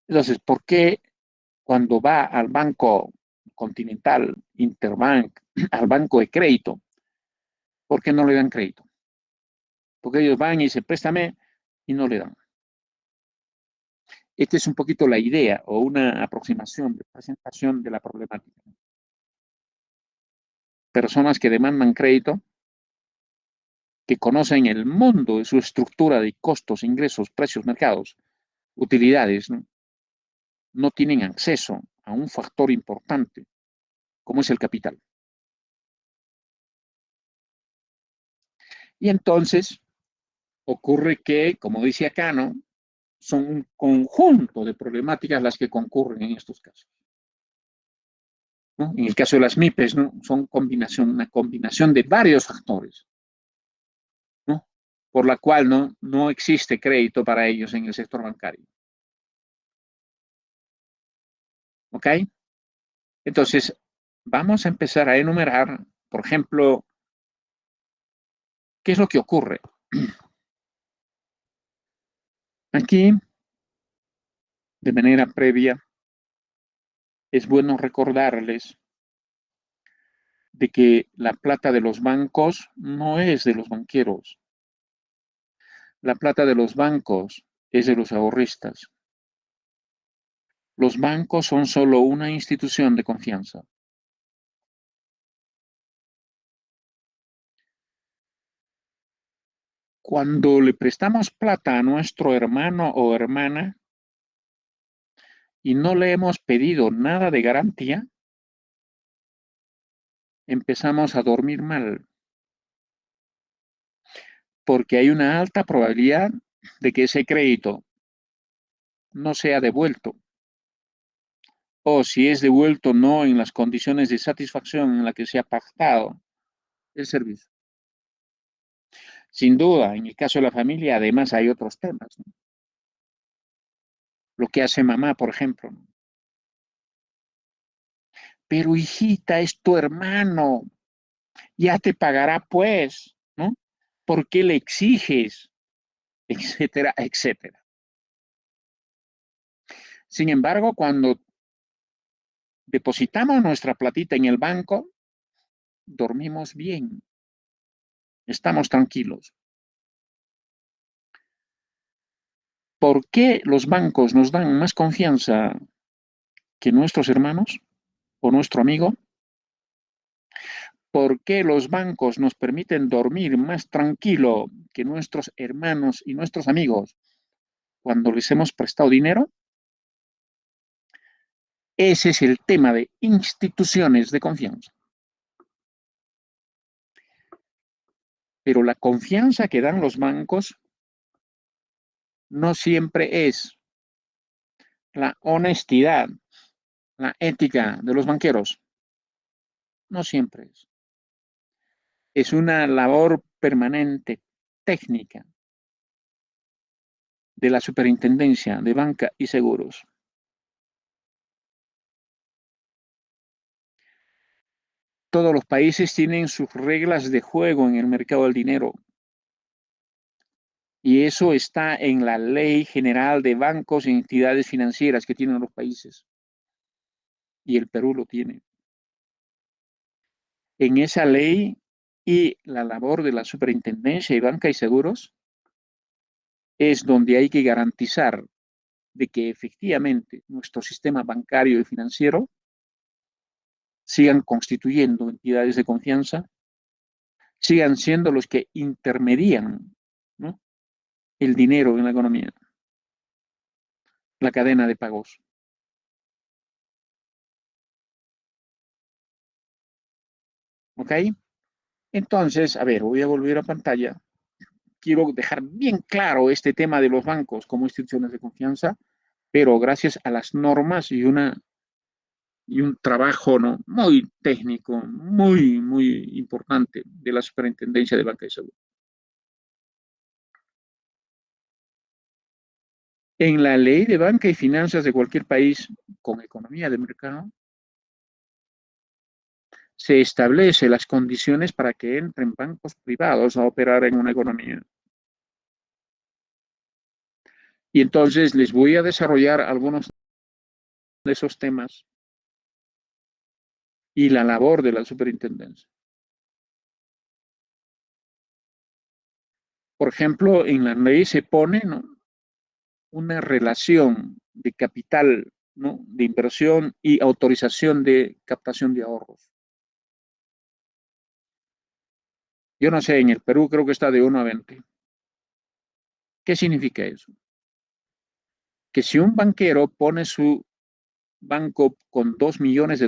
Entonces, ¿por qué cuando va al Banco Continental, Interbank, al banco de crédito, por qué no le dan crédito? Porque ellos van y dicen, préstame, y no le dan. Esta es un poquito la idea o una aproximación de presentación de la problemática. Personas que demandan crédito, que conocen el mundo de su estructura de costos, ingresos, precios, mercados, utilidades, ¿no?, no tienen acceso a un factor importante como es el capital. Y entonces ocurre que, como dice acá, ¿no? Son un conjunto de problemáticas las que concurren en estos casos, ¿no? En el caso de las MIPES, ¿no? Son una combinación de varios factores, ¿no? Por la cual no existe crédito para ellos en el sector bancario. ¿Ok? Entonces, vamos a empezar a enumerar, por ejemplo, ¿qué es lo que ocurre? Aquí, de manera previa, es bueno recordarles de que la plata de los bancos no es de los banqueros. La plata de los bancos es de los ahorristas. Los bancos son solo una institución de confianza. Cuando le prestamos plata a nuestro hermano o hermana y no le hemos pedido nada de garantía, empezamos a dormir mal, porque hay una alta probabilidad de que ese crédito no sea devuelto, o si es devuelto no en las condiciones de satisfacción en las que se ha pactado el servicio. Sin duda, en el caso de la familia, además hay otros temas, ¿no? Lo que hace mamá, por ejemplo. Pero hijita, es tu hermano, ya te pagará pues, ¿no? ¿Por qué le exiges? Etcétera, etcétera. Sin embargo, cuando depositamos nuestra platita en el banco, dormimos bien, estamos tranquilos. ¿Por qué los bancos nos dan más confianza que nuestros hermanos o nuestro amigo? ¿Por qué los bancos nos permiten dormir más tranquilo que nuestros hermanos y nuestros amigos cuando les hemos prestado dinero? Ese es el tema de instituciones de confianza. Pero la confianza que dan los bancos no siempre es la honestidad, la ética de los banqueros. No siempre es. Es una labor permanente, técnica, de la Superintendencia de Banca y Seguros. Todos los países tienen sus reglas de juego en el mercado del dinero. Y eso está en la Ley General de Bancos y Entidades Financieras que tienen los países. Y el Perú lo tiene. En esa ley y la labor de la Superintendencia de Banca y Seguros es donde hay que garantizar de que efectivamente nuestro sistema bancario y financiero sigan constituyendo entidades de confianza, sigan siendo los que intermedian, ¿no?, el dinero en la economía, la cadena de pagos. ¿Ok? Entonces, a ver, voy a volver a pantalla. Quiero dejar bien claro este tema de los bancos como instituciones de confianza, pero gracias a las normas y un trabajo, ¿no?, muy técnico, muy importante de la Superintendencia de Banca y Seguros. En la ley de banca y finanzas de cualquier país con economía de mercado, se establece las condiciones para que entren bancos privados a operar en una economía. Y entonces les voy a desarrollar algunos de esos temas y la labor de la superintendencia. Por ejemplo, en la ley se pone, ¿no?, una relación de capital, ¿no?, de inversión y autorización de captación de ahorros. Yo no sé, en el Perú creo que está de 1 a 20. ¿Qué significa eso? Que si un banquero pone su banco con $2 millones,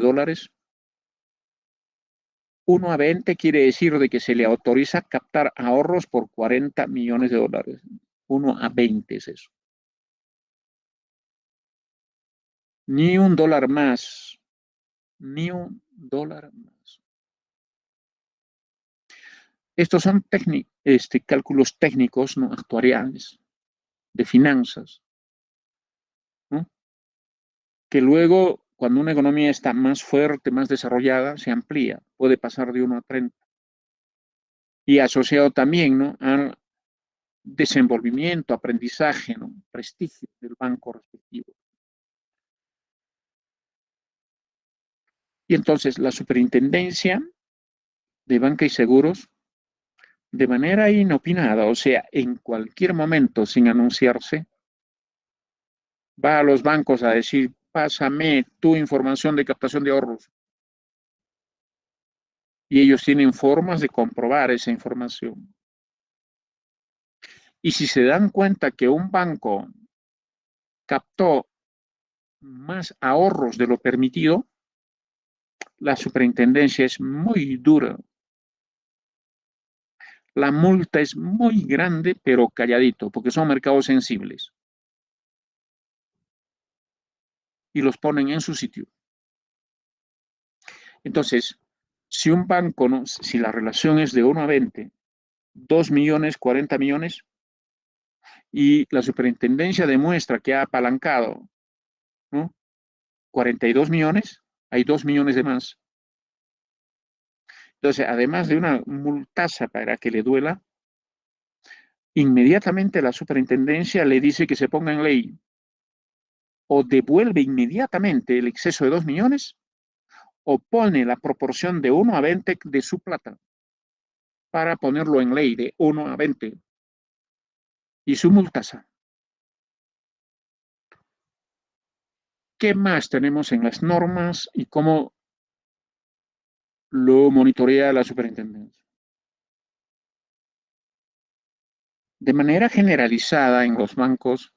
1 a 20 quiere decir de que se le autoriza captar ahorros por 40 millones de dólares. 1 a 20 es eso. Ni un dólar más. Ni un dólar más. Estos son cálculos técnicos, ¿no? Actuariales, de finanzas, ¿no? Que luego, cuando una economía está más fuerte, más desarrollada, se amplía, puede pasar de 1 a 30. Y asociado también, ¿no? Al desenvolvimiento, aprendizaje, ¿no? Prestigio del banco respectivo. Y entonces la superintendencia de banca y seguros, de manera inopinada, o sea, en cualquier momento sin anunciarse, va a los bancos a decir, pásame tu información de captación de ahorros. Y ellos tienen formas de comprobar esa información. Y si se dan cuenta que un banco captó más ahorros de lo permitido, la superintendencia es muy dura. La multa es muy grande, pero calladito, porque son mercados sensibles. Y los ponen en su sitio. Entonces, si un banco, ¿no? Si la relación es de 1 a 20, 2 millones, 40 millones, y la superintendencia demuestra que ha apalancado, ¿no? 42 millones, hay 2 millones de más. Entonces, además de una multaza para que le duela, inmediatamente la superintendencia le dice que se ponga en ley o devuelve inmediatamente el exceso de 2 millones o pone la proporción de 1 a 20 de su plata para ponerlo en ley de 1 a 20 y su multaza. ¿Qué más tenemos en las normas y cómo lo monitorea la superintendencia? De manera generalizada en los bancos,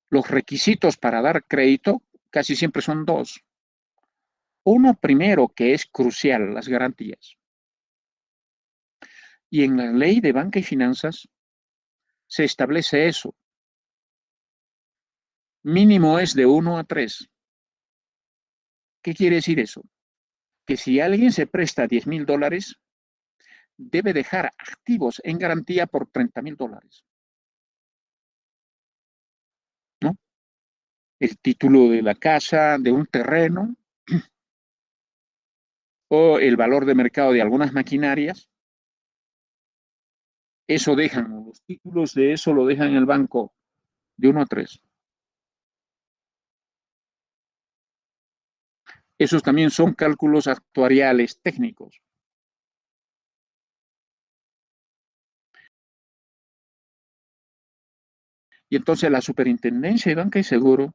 los requisitos para dar crédito casi siempre son dos. Uno primero, que es crucial, las garantías. Y en la ley de banca y finanzas se establece eso. Mínimo es de 1 a 3. ¿Qué quiere decir eso? Que si alguien se presta $10,000, debe dejar activos en garantía por $30,000, ¿no? El título de la casa, de un terreno, o el valor de mercado de algunas maquinarias. Eso dejan, los títulos de eso lo dejan en el banco de 1 a 3. Esos también son cálculos actuariales técnicos. Y entonces la superintendencia de banca y seguro,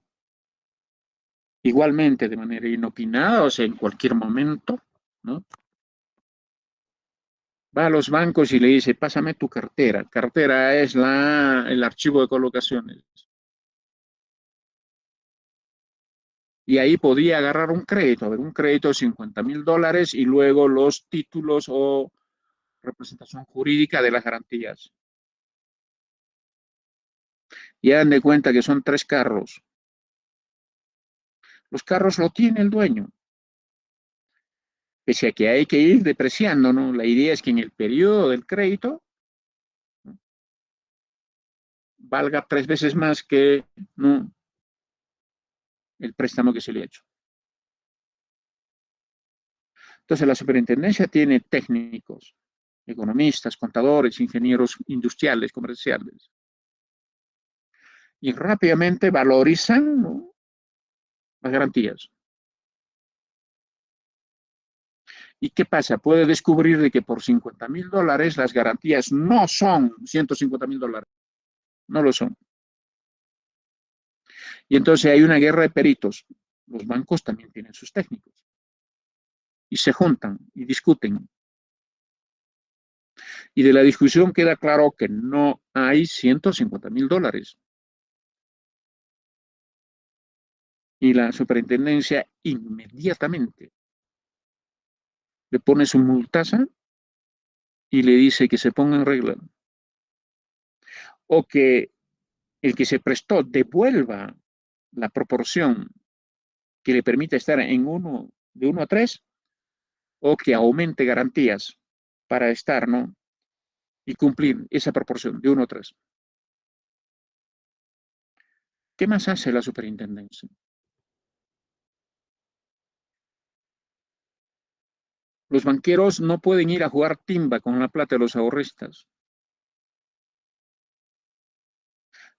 igualmente de manera inopinada, o sea, en cualquier momento, ¿no? Va a los bancos y le dice, pásame tu cartera. Cartera es el archivo de colocaciones. Y ahí podía agarrar un crédito, a ver, un crédito de $50,000 y luego los títulos o representación jurídica de las garantías. Y hagan de cuenta que son 3 carros. Los carros lo tiene el dueño. Pese a que hay que ir depreciando, ¿no? La idea es que en el periodo del crédito, ¿no?, valga 3 veces más que, ¿no?, el préstamo que se le ha hecho. Entonces, la superintendencia tiene técnicos, economistas, contadores, ingenieros industriales, comerciales, y rápidamente valorizan, ¿no?, las garantías. ¿Y qué pasa? Puede descubrir de que por $50,000 las garantías no son $150,000. No lo son. Y entonces hay una guerra de peritos. Los bancos también tienen sus técnicos. Y se juntan y discuten. Y de la discusión queda claro que no hay $150,000. Y la superintendencia inmediatamente le pone su multaza y le dice que se ponga en regla. O que el que se prestó devuelva la proporción que le permite estar en de 1 a 3, o que aumente garantías para estar, ¿no? Y cumplir esa proporción de 1 a 3. ¿Qué más hace la superintendencia? Los banqueros no pueden ir a jugar timba con la plata de los ahorristas.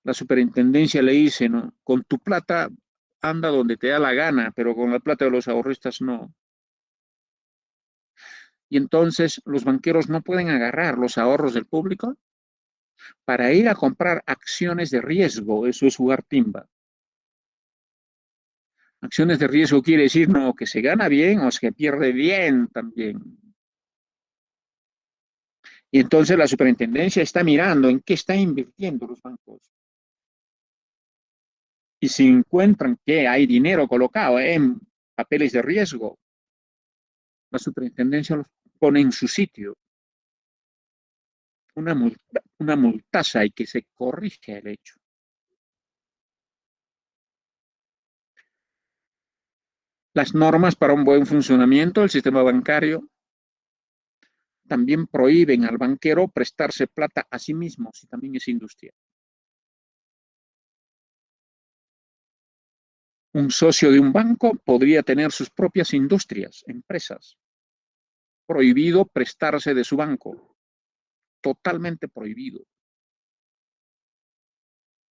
La superintendencia le dice, ¿no? Con tu plata anda donde te da la gana, pero con la plata de los ahorristas no. Y entonces los banqueros no pueden agarrar los ahorros del público para ir a comprar acciones de riesgo. Eso es jugar timba. Acciones de riesgo quiere decir, no, que se gana bien o se pierde bien también. Y entonces la superintendencia está mirando en qué están invirtiendo los bancos. Y si encuentran que hay dinero colocado en papeles de riesgo, la superintendencia los pone en su sitio. Una multaza y que se corrige el hecho. Las normas para un buen funcionamiento del sistema bancario también prohíben al banquero prestarse plata a sí mismo, si también es industria. Un socio de un banco podría tener sus propias industrias, empresas. Prohibido prestarse de su banco. Totalmente prohibido.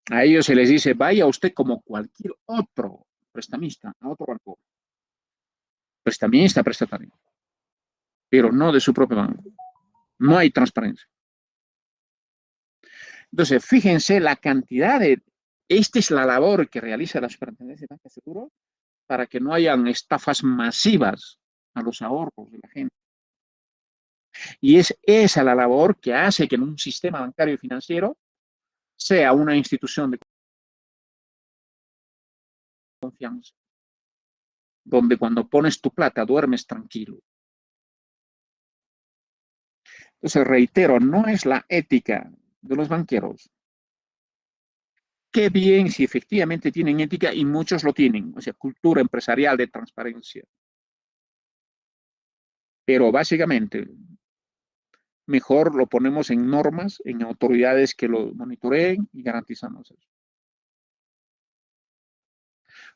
A ellos se les dice, vaya usted como cualquier otro prestamista a otro banco. Prestamista, prestatario. Pero no de su propio banco. No hay transparencia. Entonces, fíjense la cantidad de... Esta es la labor que realiza la Superintendencia de Banca Seguro para que no hayan estafas masivas a los ahorros de la gente. Y es esa la labor que hace que en un sistema bancario y financiero sea una institución de confianza, donde cuando pones tu plata duermes tranquilo. Entonces, reitero, no es la ética de los banqueros. Qué bien si efectivamente tienen ética y muchos lo tienen, o sea, cultura empresarial de transparencia. Pero básicamente, mejor lo ponemos en normas, en autoridades que lo monitoreen y garantizamos eso.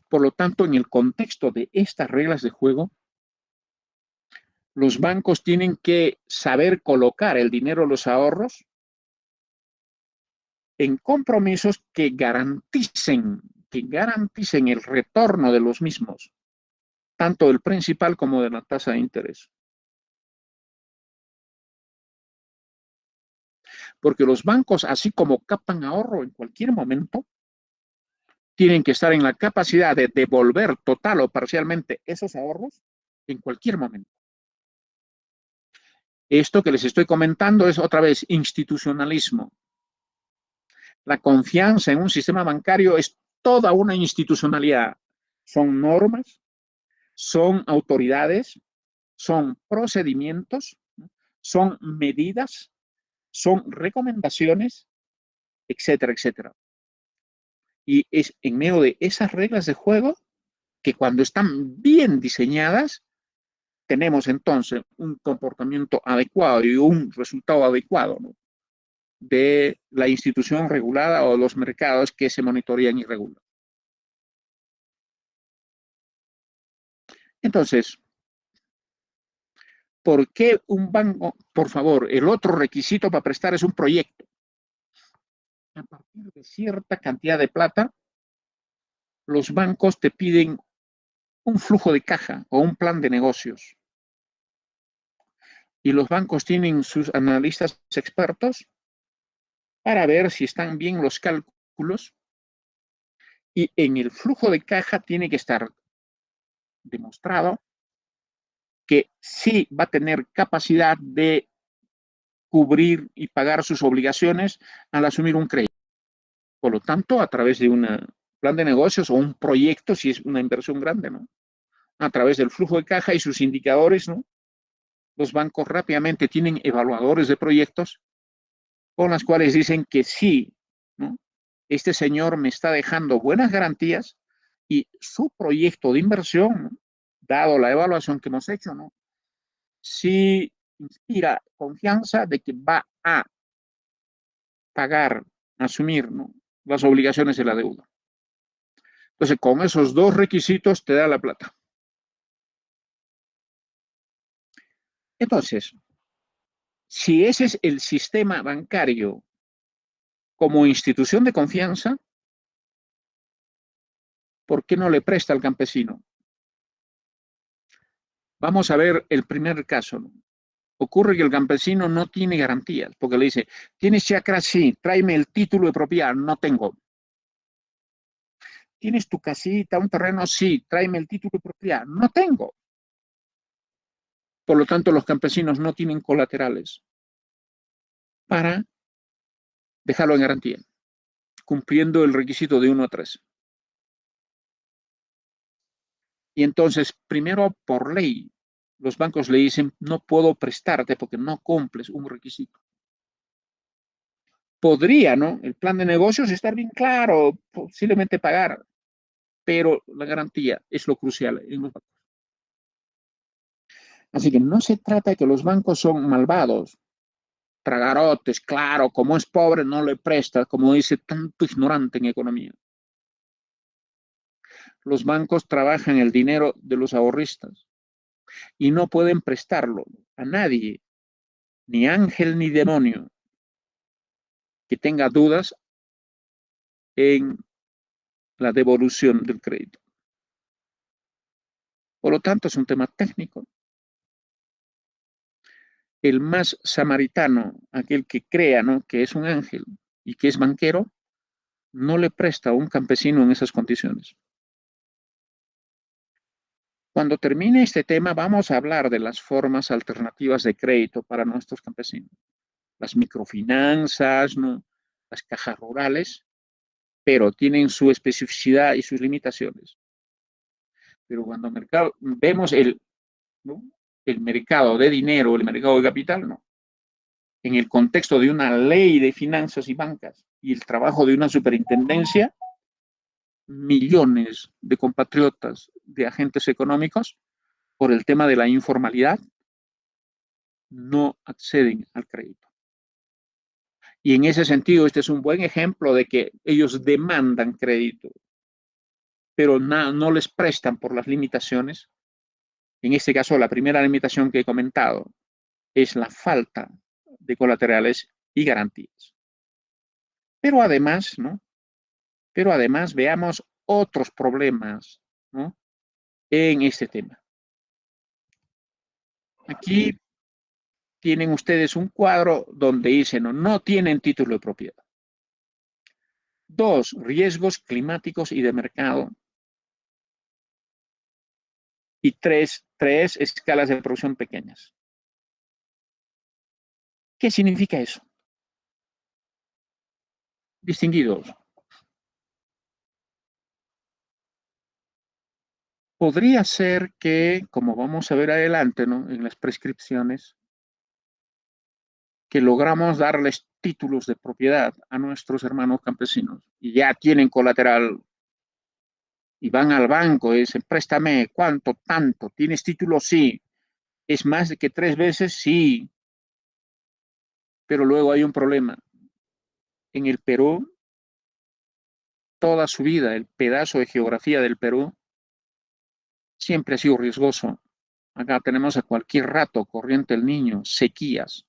Por lo tanto, en el contexto de estas reglas de juego, los bancos tienen que saber colocar el dinero, los ahorros, en compromisos que garanticen el retorno de los mismos, tanto del principal como de la tasa de interés. Porque los bancos, así como captan ahorro en cualquier momento, tienen que estar en la capacidad de devolver total o parcialmente esos ahorros en cualquier momento. Esto que les estoy comentando es otra vez institucionalismo. La confianza en un sistema bancario es toda una institucionalidad. Son normas, son autoridades, son procedimientos, son medidas, son recomendaciones, etcétera, etcétera. Y es en medio de esas reglas de juego que cuando están bien diseñadas, tenemos entonces un comportamiento adecuado y un resultado adecuado, ¿no? De la institución regulada o los mercados que se monitorean y regulan. Entonces, ¿por qué un banco? Por favor, el otro requisito para prestar es un proyecto. A partir de cierta cantidad de plata, los bancos te piden un flujo de caja o un plan de negocios. Y los bancos tienen sus analistas expertos para ver si están bien los cálculos, y en el flujo de caja tiene que estar demostrado que sí va a tener capacidad de cubrir y pagar sus obligaciones al asumir un crédito. Por lo tanto, a través de un plan de negocios o un proyecto, si es una inversión grande, ¿no? A través del flujo de caja y sus indicadores, ¿no? los bancos rápidamente tienen evaluadores de proyectos con las cuales dicen que sí, ¿no? Este señor me está dejando buenas garantías y su proyecto de inversión, ¿no? Dado la evaluación que hemos hecho, ¿no? Sí inspira confianza de que va a pagar, asumir, ¿no? Las obligaciones de la deuda. Entonces, con esos dos requisitos te da la plata. Entonces, si ese es el sistema bancario como institución de confianza, ¿por qué no le presta al campesino? Vamos a ver el primer caso, ¿no? Ocurre que el campesino no tiene garantías, porque le dice, ¿tienes chacra? Sí, tráeme el título de propiedad, no tengo. ¿Tienes tu casita, un terreno? Sí, tráeme el título de propiedad, no tengo. Por lo tanto, los campesinos no tienen colaterales para dejarlo en garantía, cumpliendo el requisito de 1 a 3. Y entonces, primero por ley, los bancos le dicen, no puedo prestarte porque no cumples un requisito. Podría, ¿no? El plan de negocios estar bien claro, posiblemente pagar, pero la garantía es lo crucial en los bancos. Así que no se trata de que los bancos son malvados, tragarotes, claro, como es pobre no le presta, como dice tanto ignorante en economía. Los bancos trabajan el dinero de los ahorristas y no pueden prestarlo a nadie, ni ángel ni demonio, que tenga dudas en la devolución del crédito. Por lo tanto, es un tema técnico. El más samaritano, aquel que crea, ¿no?, que es un ángel y que es banquero, no le presta a un campesino en esas condiciones. Cuando termine este tema, vamos a hablar de las formas alternativas de crédito para nuestros campesinos. Las microfinanzas, ¿no?, las cajas rurales, pero tienen su especificidad y sus limitaciones. Pero cuando vemos ¿no?, el mercado de dinero, el mercado de capital, no. En el contexto de una ley de finanzas y bancas y el trabajo de una superintendencia, millones de compatriotas, de agentes económicos, por el tema de la informalidad, no acceden al crédito. Y en ese sentido, este es un buen ejemplo de que ellos demandan crédito, pero no les prestan por las limitaciones. En este caso, la primera limitación que he comentado es la falta de colaterales y garantías. Pero además, ¿no? Pero además veamos otros problemas, ¿no?, en este tema. Aquí tienen ustedes un cuadro donde dicen, no tienen título de propiedad. 2, riesgos climáticos y de mercado. Y 3, escalas de producción pequeñas. ¿Qué significa eso? Distinguidos, podría ser que, como vamos a ver adelante, ¿no?, en las prescripciones, que logramos darles títulos de propiedad a nuestros hermanos campesinos y ya tienen colateral y van al banco y dicen, préstame, ¿cuánto? Tanto. ¿Tienes título? Sí. ¿Es más de que 3 veces? Sí. Pero luego hay un problema. En el Perú, toda su vida, el pedazo de geografía del Perú siempre ha sido riesgoso. Acá tenemos a cualquier rato corriente el Niño, sequías,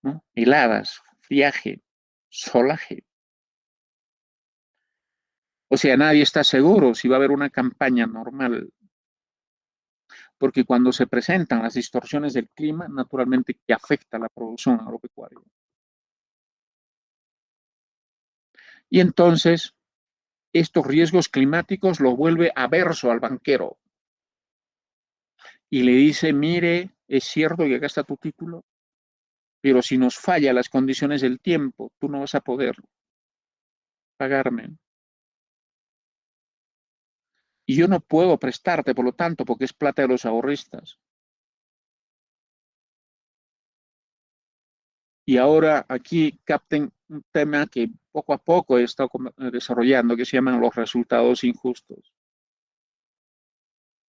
¿no?, heladas, friaje, solaje. O sea, nadie está seguro si va a haber una campaña normal, porque cuando se presentan las distorsiones del clima, naturalmente que afecta la producción agropecuaria. Y entonces, estos riesgos climáticos lo vuelve averso al banquero y le dice, mire, es cierto que acá está tu título, pero si nos falla las condiciones del tiempo, tú no vas a poder pagarme. Y yo no puedo prestarte, por lo tanto, porque es plata de los ahorristas. Y ahora aquí capten un tema que poco a poco he estado desarrollando, que se llaman los resultados injustos.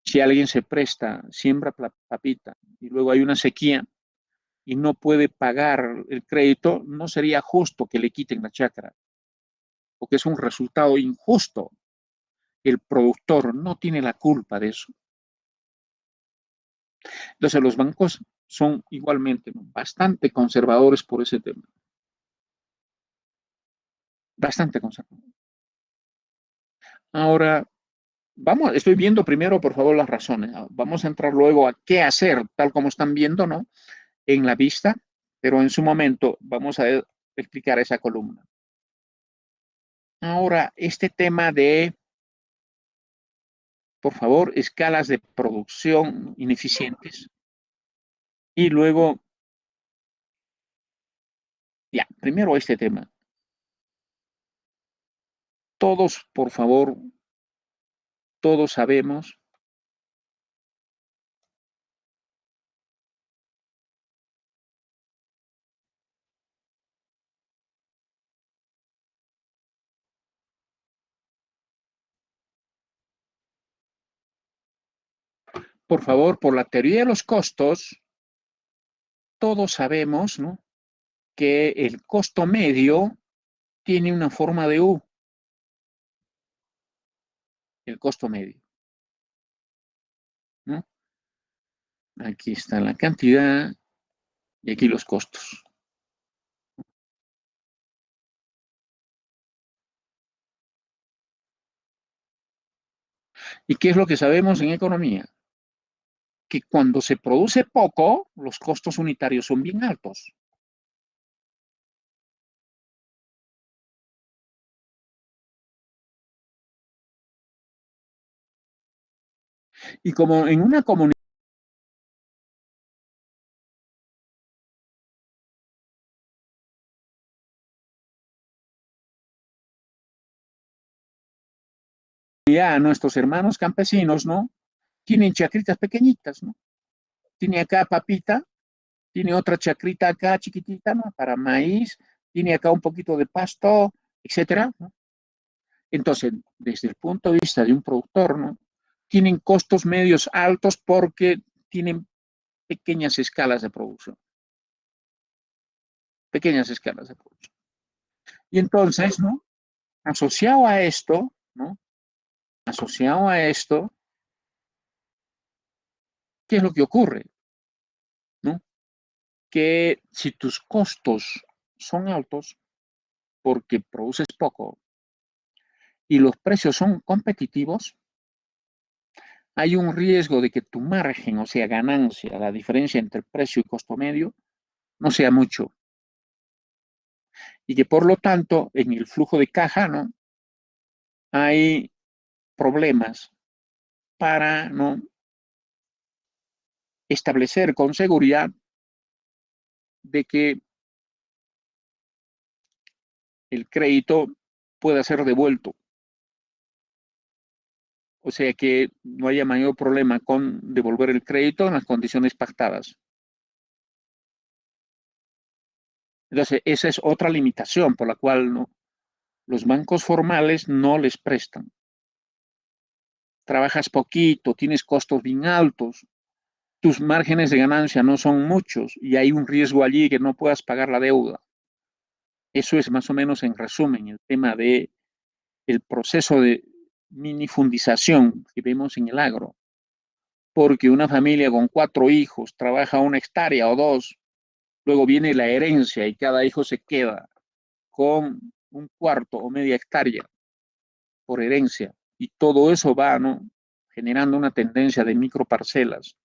Si alguien se presta, siembra papita y luego hay una sequía y no puede pagar el crédito, no sería justo que le quiten la chacra, porque es un resultado injusto. El productor no tiene la culpa de eso. Entonces los bancos son igualmente, ¿no?, bastante conservadores por ese tema, bastante conservadores. Ahora, estoy viendo primero, por favor, las razones. Vamos a entrar luego a qué hacer, tal como están viendo, ¿no?, en la vista, pero en su momento vamos a explicar esa columna. Ahora, este tema de, por favor, escalas de producción ineficientes. Y luego, ya, primero este tema. Todos, por favor, todos sabemos, por favor, por la teoría de los costos, todos sabemos, ¿no?, que el costo medio tiene una forma de U, el costo medio, ¿no? Aquí está la cantidad y aquí los costos. ¿Y qué es lo que sabemos en economía? Que cuando se produce poco, los costos unitarios son bien altos. Y como en una comunidad nuestros hermanos campesinos, ¿no?, tienen chacritas pequeñitas, ¿no? Tiene acá papita, tiene otra chacrita acá chiquitita, ¿no?, para maíz, tiene acá un poquito de pasto, etcétera, ¿no? Entonces, desde el punto de vista de un productor, ¿no?, tienen costos medios altos porque tienen pequeñas escalas de producción, pequeñas escalas de producción. Y entonces, ¿no?, asociado a esto, ¿no?, asociado a esto, ¿qué es lo que ocurre? ¿No? Que si tus costos son altos porque produces poco y los precios son competitivos, hay un riesgo de que tu margen, o sea, ganancia, la diferencia entre precio y costo medio, no sea mucho. Y que por lo tanto, en el flujo de caja, ¿no?, hay problemas para, ¿no?, establecer con seguridad de que el crédito pueda ser devuelto. O sea, que no haya mayor problema con devolver el crédito en las condiciones pactadas. Entonces, esa es otra limitación por la cual, ¿no?, los bancos formales no les prestan. Trabajas poquito, tienes costos bien altos, tus márgenes de ganancia no son muchos y hay un riesgo allí que no puedas pagar la deuda. Eso es más o menos, en resumen, el tema de el proceso de minifundización que vemos en el agro. Porque una familia con 4 hijos trabaja 1 hectárea o 2, luego viene la herencia y cada hijo se queda con 1/4 o media hectárea por herencia. Y todo eso va, ¿no?, generando una tendencia de microparcelas,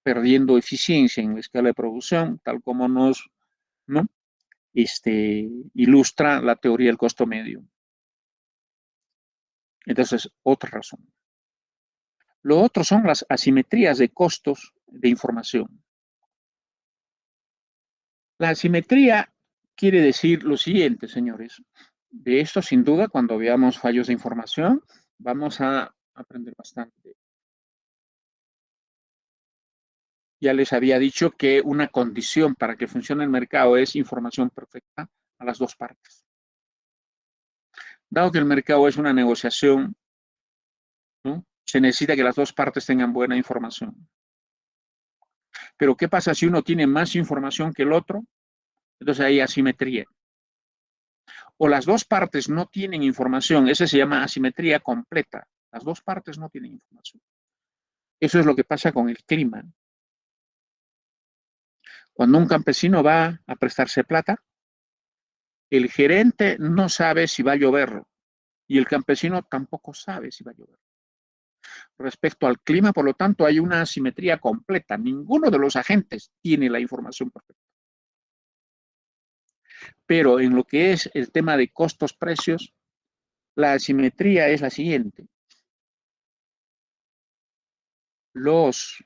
perdiendo eficiencia en la escala de producción, tal como nos, ¿no?, ilustra la teoría del costo medio. Entonces, otra razón. Lo otro son las asimetrías de costos de información. La asimetría quiere decir lo siguiente, señores. De esto, sin duda, cuando veamos fallos de información, vamos a aprender bastante. Ya les había dicho que una condición para que funcione el mercado es información perfecta a las dos partes. Dado que el mercado es una negociación, ¿no? Se necesita que las dos partes tengan buena información. Pero ¿qué pasa si uno tiene más información que el otro? Entonces hay asimetría. O las dos partes no tienen información, ese se llama asimetría completa. Las dos partes no tienen información. Eso es lo que pasa con el clima. Cuando un campesino va a prestarse plata, el gerente no sabe si va a llover y el campesino tampoco sabe si va a llover. Respecto al clima, por lo tanto, hay una asimetría completa. Ninguno de los agentes tiene la información perfecta. Pero en lo que es el tema de costos-precios, la asimetría es la siguiente. Los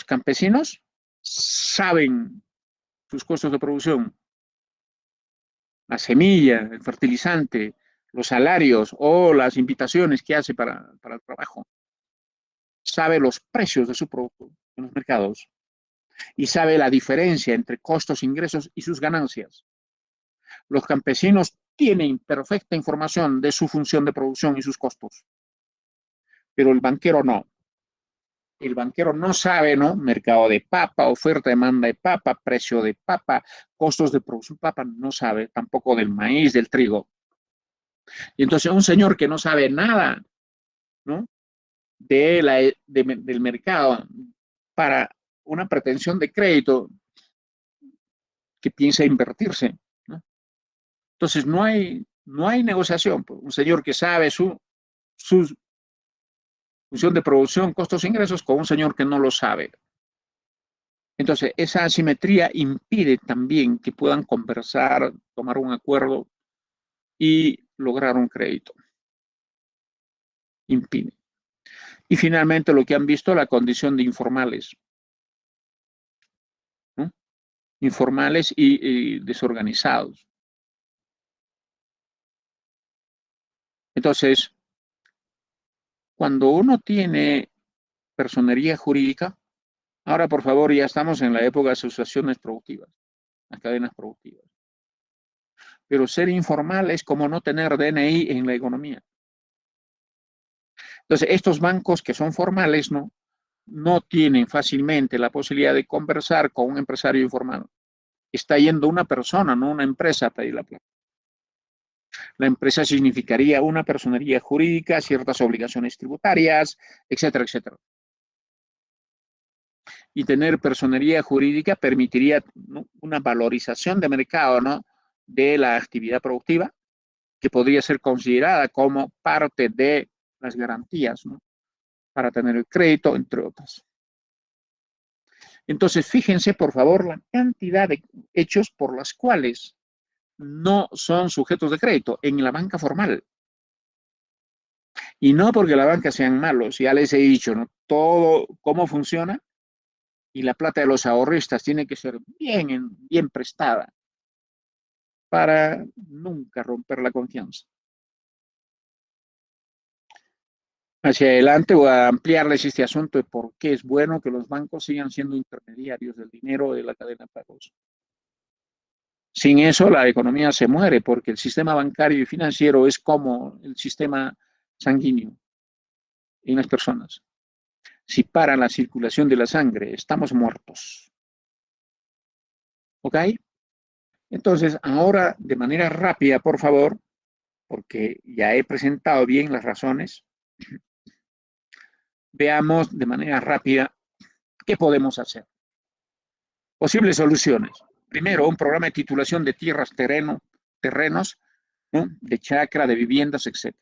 campesinos saben sus costos de producción, la semilla, el fertilizante, los salarios o las invitaciones que hace para el trabajo. Sabe los precios de su producto en los mercados y sabe la diferencia entre costos, ingresos y sus ganancias. Los campesinos tienen perfecta información de su función de producción y sus costos, pero el banquero no. El banquero no sabe, ¿no? Mercado de papa, oferta, demanda de papa, precio de papa, costos de producción de papa, no sabe tampoco del maíz, del trigo. Y entonces un señor que no sabe nada, ¿no? Del mercado para una pretensión de crédito que piensa invertirse, ¿no? Entonces no hay negociación. Pues. Un señor que sabe su función de producción, costos e ingresos, con un señor que no lo sabe. Entonces, esa asimetría impide también que puedan conversar, tomar un acuerdo y lograr un crédito. Impide. Y finalmente, lo que han visto, la condición de informales. ¿No? Informales y desorganizados. Entonces, cuando uno tiene personería jurídica, ahora por favor ya estamos en la época de asociaciones productivas, las cadenas productivas. Pero ser informal es como no tener DNI en la economía. Entonces, estos bancos que son formales, no tienen fácilmente la posibilidad de conversar con un empresario informal. Está yendo una persona, no una empresa a pedir la plata. La empresa significaría una personería jurídica, ciertas obligaciones tributarias, etcétera, etcétera. Y tener personería jurídica permitiría, ¿no? Una valorización de mercado, ¿no? De la actividad productiva que podría ser considerada como parte de las garantías, ¿no? Para tener el crédito, entre otras. Entonces, fíjense, por favor, la cantidad de hechos por las cuales no son sujetos de crédito en la banca formal. Y no porque la banca sean malos, ya les he dicho, ¿no? Todo cómo funciona y la plata de los ahorristas tiene que ser bien prestada para nunca romper la confianza. Hacia adelante voy a ampliarles este asunto de por qué es bueno que los bancos sigan siendo intermediarios del dinero de la cadena de pagos. Sin eso, la economía se muere porque el sistema bancario y financiero es como el sistema sanguíneo en las personas. Si para la circulación de la sangre, estamos muertos. ¿Ok? Entonces, ahora, de manera rápida, por favor, porque ya he presentado bien las razones, veamos de manera rápida qué podemos hacer. Posibles soluciones. Primero, un programa de titulación de tierras, terrenos, ¿no? De chacra, de viviendas, etc.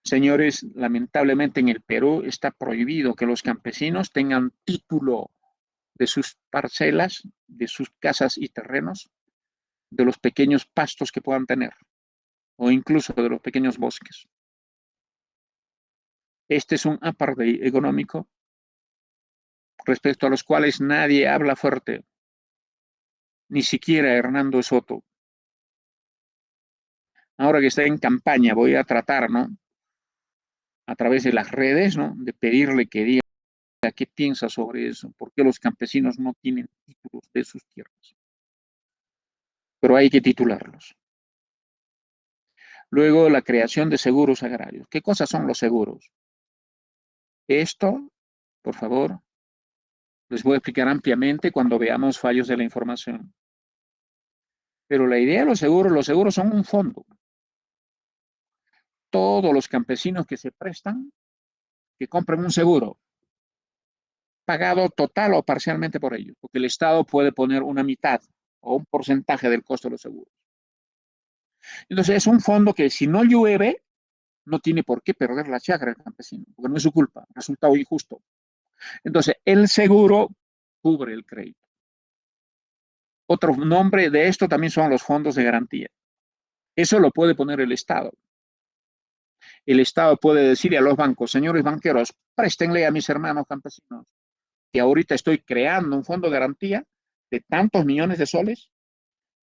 Señores, lamentablemente en el Perú está prohibido que los campesinos tengan título de sus parcelas, de sus casas y terrenos, de los pequeños pastos que puedan tener, o incluso de los pequeños bosques. Este es un apartheid económico respecto a los cuales nadie habla fuerte, ni siquiera Hernando Soto. Ahora que está en campaña, voy a tratar, ¿no? a través de las redes, ¿no? De pedirle que diga qué piensa sobre eso, por qué los campesinos no tienen títulos de sus tierras. Pero hay que titularlos. Luego, la creación de seguros agrarios. ¿Qué cosas son los seguros? Esto, por favor, les voy a explicar ampliamente cuando veamos fallos de la información. Pero la idea de los seguros son un fondo. Todos los campesinos que se prestan, que compren un seguro, pagado total o parcialmente por ellos, porque el Estado puede poner una mitad o un porcentaje del costo de los seguros. Entonces es un fondo que si no llueve, no tiene por qué perder la chacra el campesino, porque no es su culpa, resultado injusto. Entonces el seguro cubre el crédito. Otro nombre de esto también son los fondos de garantía. Eso lo puede poner el Estado. El Estado puede decir a los bancos, señores banqueros, préstenle a mis hermanos campesinos, que ahorita estoy creando un fondo de garantía de tantos millones de soles,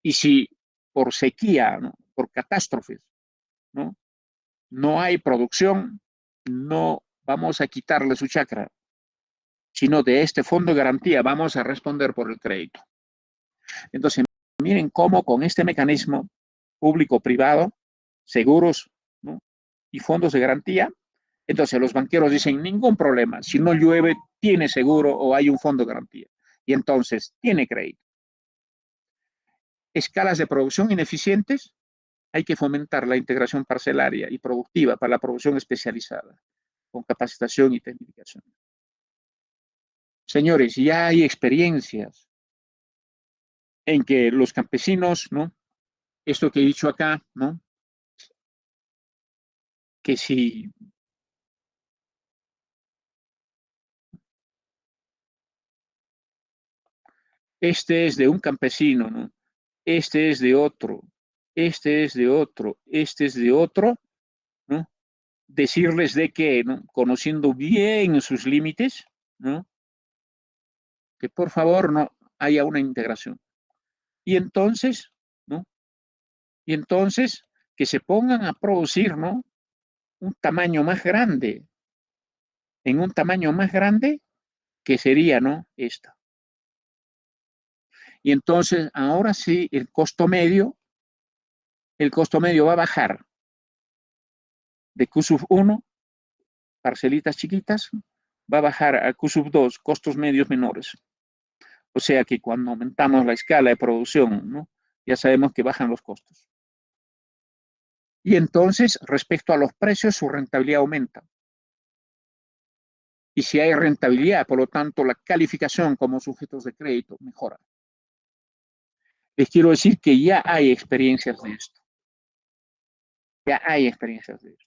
y si por sequía, ¿no? Por catástrofes, ¿no? No hay producción, no vamos a quitarle su chacra, sino de este fondo de garantía vamos a responder por el crédito. Entonces, miren cómo con este mecanismo público-privado, seguros, ¿no? Y fondos de garantía, entonces los banqueros dicen, ningún problema, si no llueve, tiene seguro o hay un fondo de garantía. Y entonces tiene crédito. Escalas de producción ineficientes, hay que fomentar la integración parcelaria y productiva para la producción especializada, con capacitación y tecnificación. Señores, ya hay experiencias en que los campesinos, ¿no? Esto que he dicho acá, ¿no? Que si este es de un campesino, ¿no? Este es de otro, este es de otro, este es de otro, ¿no? Decirles de que, ¿no? Conociendo bien sus límites, ¿no? Que por favor no haya una integración. Y entonces, ¿no? Y entonces que se pongan a producir, ¿no? Un tamaño más grande, en un tamaño más grande que sería, ¿no? Esta. Y entonces, ahora sí, el costo medio va a bajar de QSUF 1, parcelitas chiquitas, va a bajar a QSUF 2, costos medios menores. O sea que cuando aumentamos la escala de producción, ¿no? Ya sabemos que bajan los costos. Y entonces, respecto a los precios, su rentabilidad aumenta. Y si hay rentabilidad, por lo tanto, la calificación como sujetos de crédito mejora. Les quiero decir que ya hay experiencias de esto. Ya hay experiencias de esto.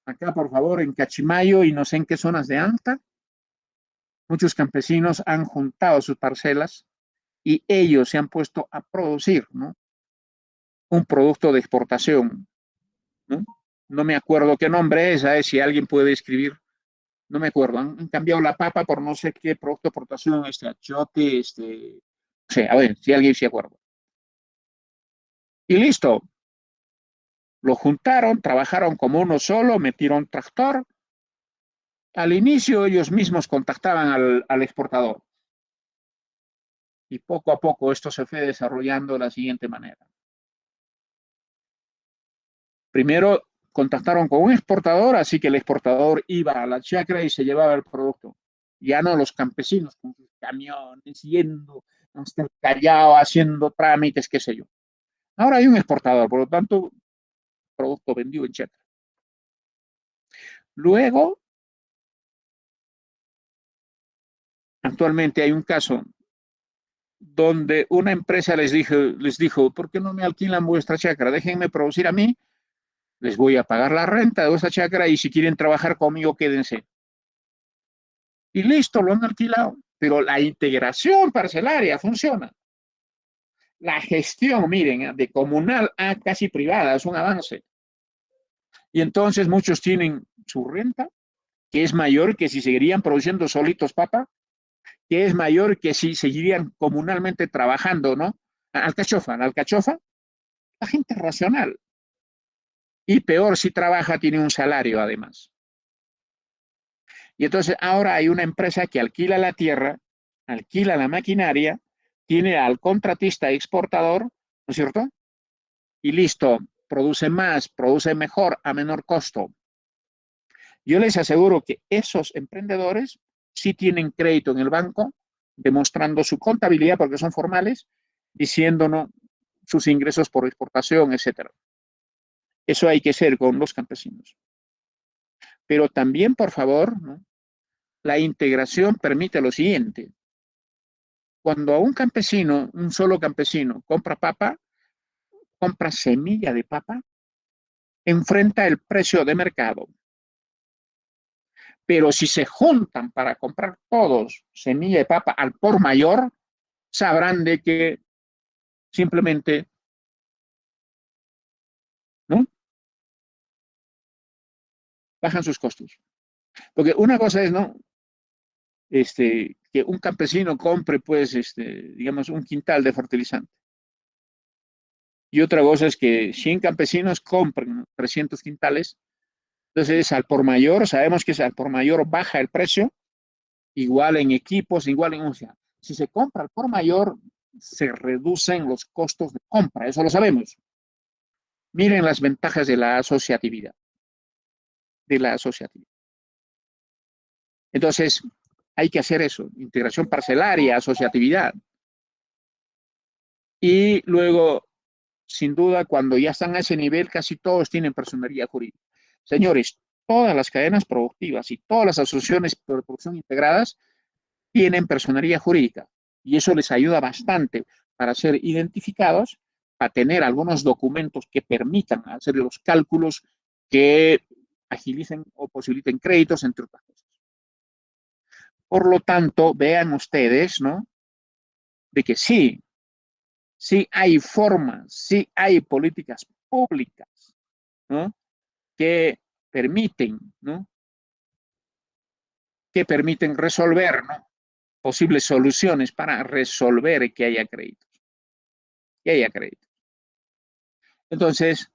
Acá, por favor, en Cachimayo y no sé en qué zonas de Anta, muchos campesinos han juntado sus parcelas y ellos se han puesto a producir, ¿no? Un producto de exportación, ¿no? No me acuerdo qué nombre es, ¿sabes? Si alguien puede escribir, no me acuerdo. Han cambiado la papa por no sé qué producto de exportación, achote, no sé, a ver, si alguien se acuerda. Y listo, lo juntaron, trabajaron como uno solo, metieron tractor. Al inicio ellos mismos contactaban al exportador y poco a poco esto se fue desarrollando de la siguiente manera. Primero contactaron con un exportador, así que el exportador iba a la chacra y se llevaba el producto. Ya no los campesinos con sus camiones yendo hasta el Callao haciendo trámites, qué sé yo. Ahora hay un exportador, por lo tanto, producto vendido en chacra. Luego, actualmente hay un caso donde una empresa les dijo, ¿por qué no me alquilan vuestra chacra? Déjenme producir a mí, les voy a pagar la renta de vuestra chacra y si quieren trabajar conmigo, quédense. Y listo, lo han alquilado. Pero la integración parcelaria funciona. La gestión, miren, de comunal a casi privada es un avance. Y entonces muchos tienen su renta, que es mayor que si seguirían produciendo solitos papa, que es mayor que si seguirían comunalmente trabajando, ¿no? Alcachofa, la gente racional. Y peor si trabaja, tiene un salario además. Y entonces ahora hay una empresa que alquila la tierra, alquila la maquinaria, tiene al contratista exportador, ¿no es cierto? Y listo, produce más, produce mejor, a menor costo. Yo les aseguro que esos emprendedores sí tienen crédito en el banco, demostrando su contabilidad, porque son formales, diciéndonos sus ingresos por exportación, etcétera. Eso hay que ser con los campesinos. Pero también, por favor, ¿no? La integración permite lo siguiente. Cuando a un campesino, un solo campesino, compra papa, compra semilla de papa, enfrenta el precio de mercado. Pero si se juntan para comprar todos semilla de papa al por mayor, sabrán de que simplemente, ¿no? Bajan sus costos. Porque una cosa es, ¿no? Que un campesino compre, pues, digamos, un quintal de fertilizante. Y otra cosa es que 100 campesinos compren 300 quintales. Entonces, al por mayor, sabemos que al por mayor baja el precio, igual en equipos, igual en, o sea, si se compra al por mayor, se reducen los costos de compra, eso lo sabemos. Miren las ventajas de la asociatividad, de la asociatividad. Entonces, hay que hacer eso, integración parcelaria, asociatividad. Y luego, sin duda, cuando ya están a ese nivel, casi todos tienen personería jurídica. Señores, todas las cadenas productivas y todas las asociaciones de producción integradas tienen personería jurídica y eso les ayuda bastante para ser identificados, para tener algunos documentos que permitan hacer los cálculos que agilicen o posibiliten créditos, entre otras cosas. Por lo tanto, vean ustedes, ¿no? De que sí, sí hay formas, sí hay políticas públicas, ¿no? Que permiten, ¿no? Que permiten resolver, ¿no? Posibles soluciones para resolver que haya créditos. Que haya créditos. Entonces,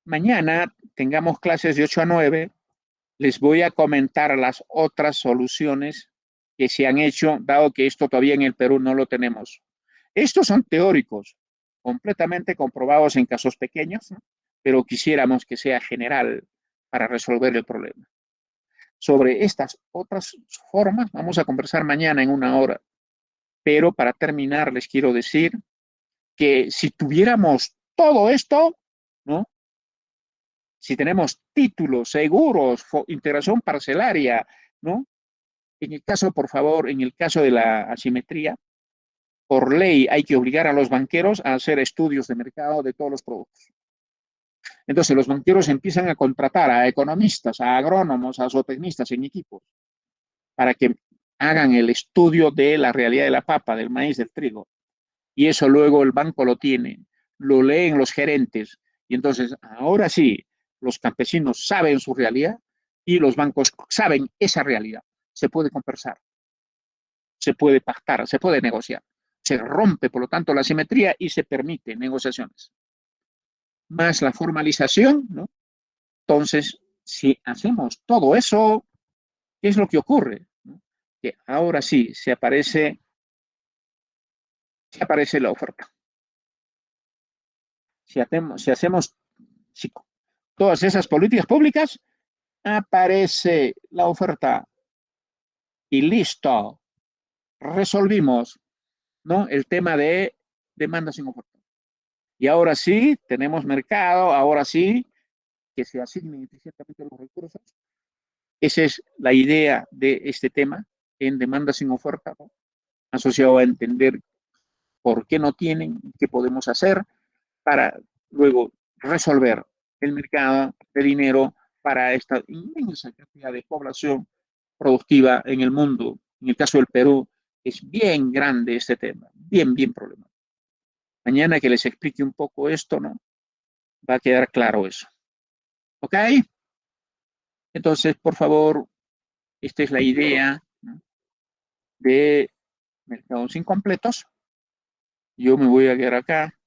mañana tengamos clases de 8 a 9. Les voy a comentar las otras soluciones que se han hecho, dado que esto todavía en el Perú no lo tenemos. Estos son teóricos, completamente comprobados en casos pequeños, ¿no? Pero quisiéramos que sea general para resolver el problema. Sobre estas otras formas vamos a conversar mañana en 1 hora. Pero para terminar, les quiero decir que si tuviéramos todo esto, ¿no? Si tenemos títulos, seguros, integración parcelaria, ¿no? En el caso, por favor, en el caso de la asimetría, por ley hay que obligar a los banqueros a hacer estudios de mercado de todos los productos. Entonces, los banqueros empiezan a contratar a economistas, a agrónomos, a zootecnistas en equipos, para que hagan el estudio de la realidad de la papa, del maíz, del trigo. Y eso luego el banco lo tiene, lo leen los gerentes. Y entonces, ahora sí, los campesinos saben su realidad y los bancos saben esa realidad. Se puede conversar, se puede pactar, se puede negociar. Se rompe, por lo tanto, la simetría y se permite negociaciones. Más la formalización, ¿no? Entonces, si hacemos todo eso, ¿qué es lo que ocurre? ¿No? Que ahora sí se aparece la oferta. Si hacemos si, todas esas políticas públicas, aparece la oferta y listo, resolvimos, ¿no? El tema de demanda sin oferta. Y ahora sí, tenemos mercado, ahora sí, que se asignen eficientemente los recursos. Esa es la idea de este tema en demanda sin oferta, ¿no? Asociado a entender por qué no tienen, qué podemos hacer para luego resolver el mercado de dinero para esta inmensa cantidad de población productiva en el mundo. En el caso del Perú, es bien grande este tema, bien, bien problemático. Mañana que les explique un poco esto, ¿no? Va a quedar claro eso. ¿Ok? Entonces, por favor, esta es la idea, ¿no? De mercados incompletos. Yo me voy a quedar acá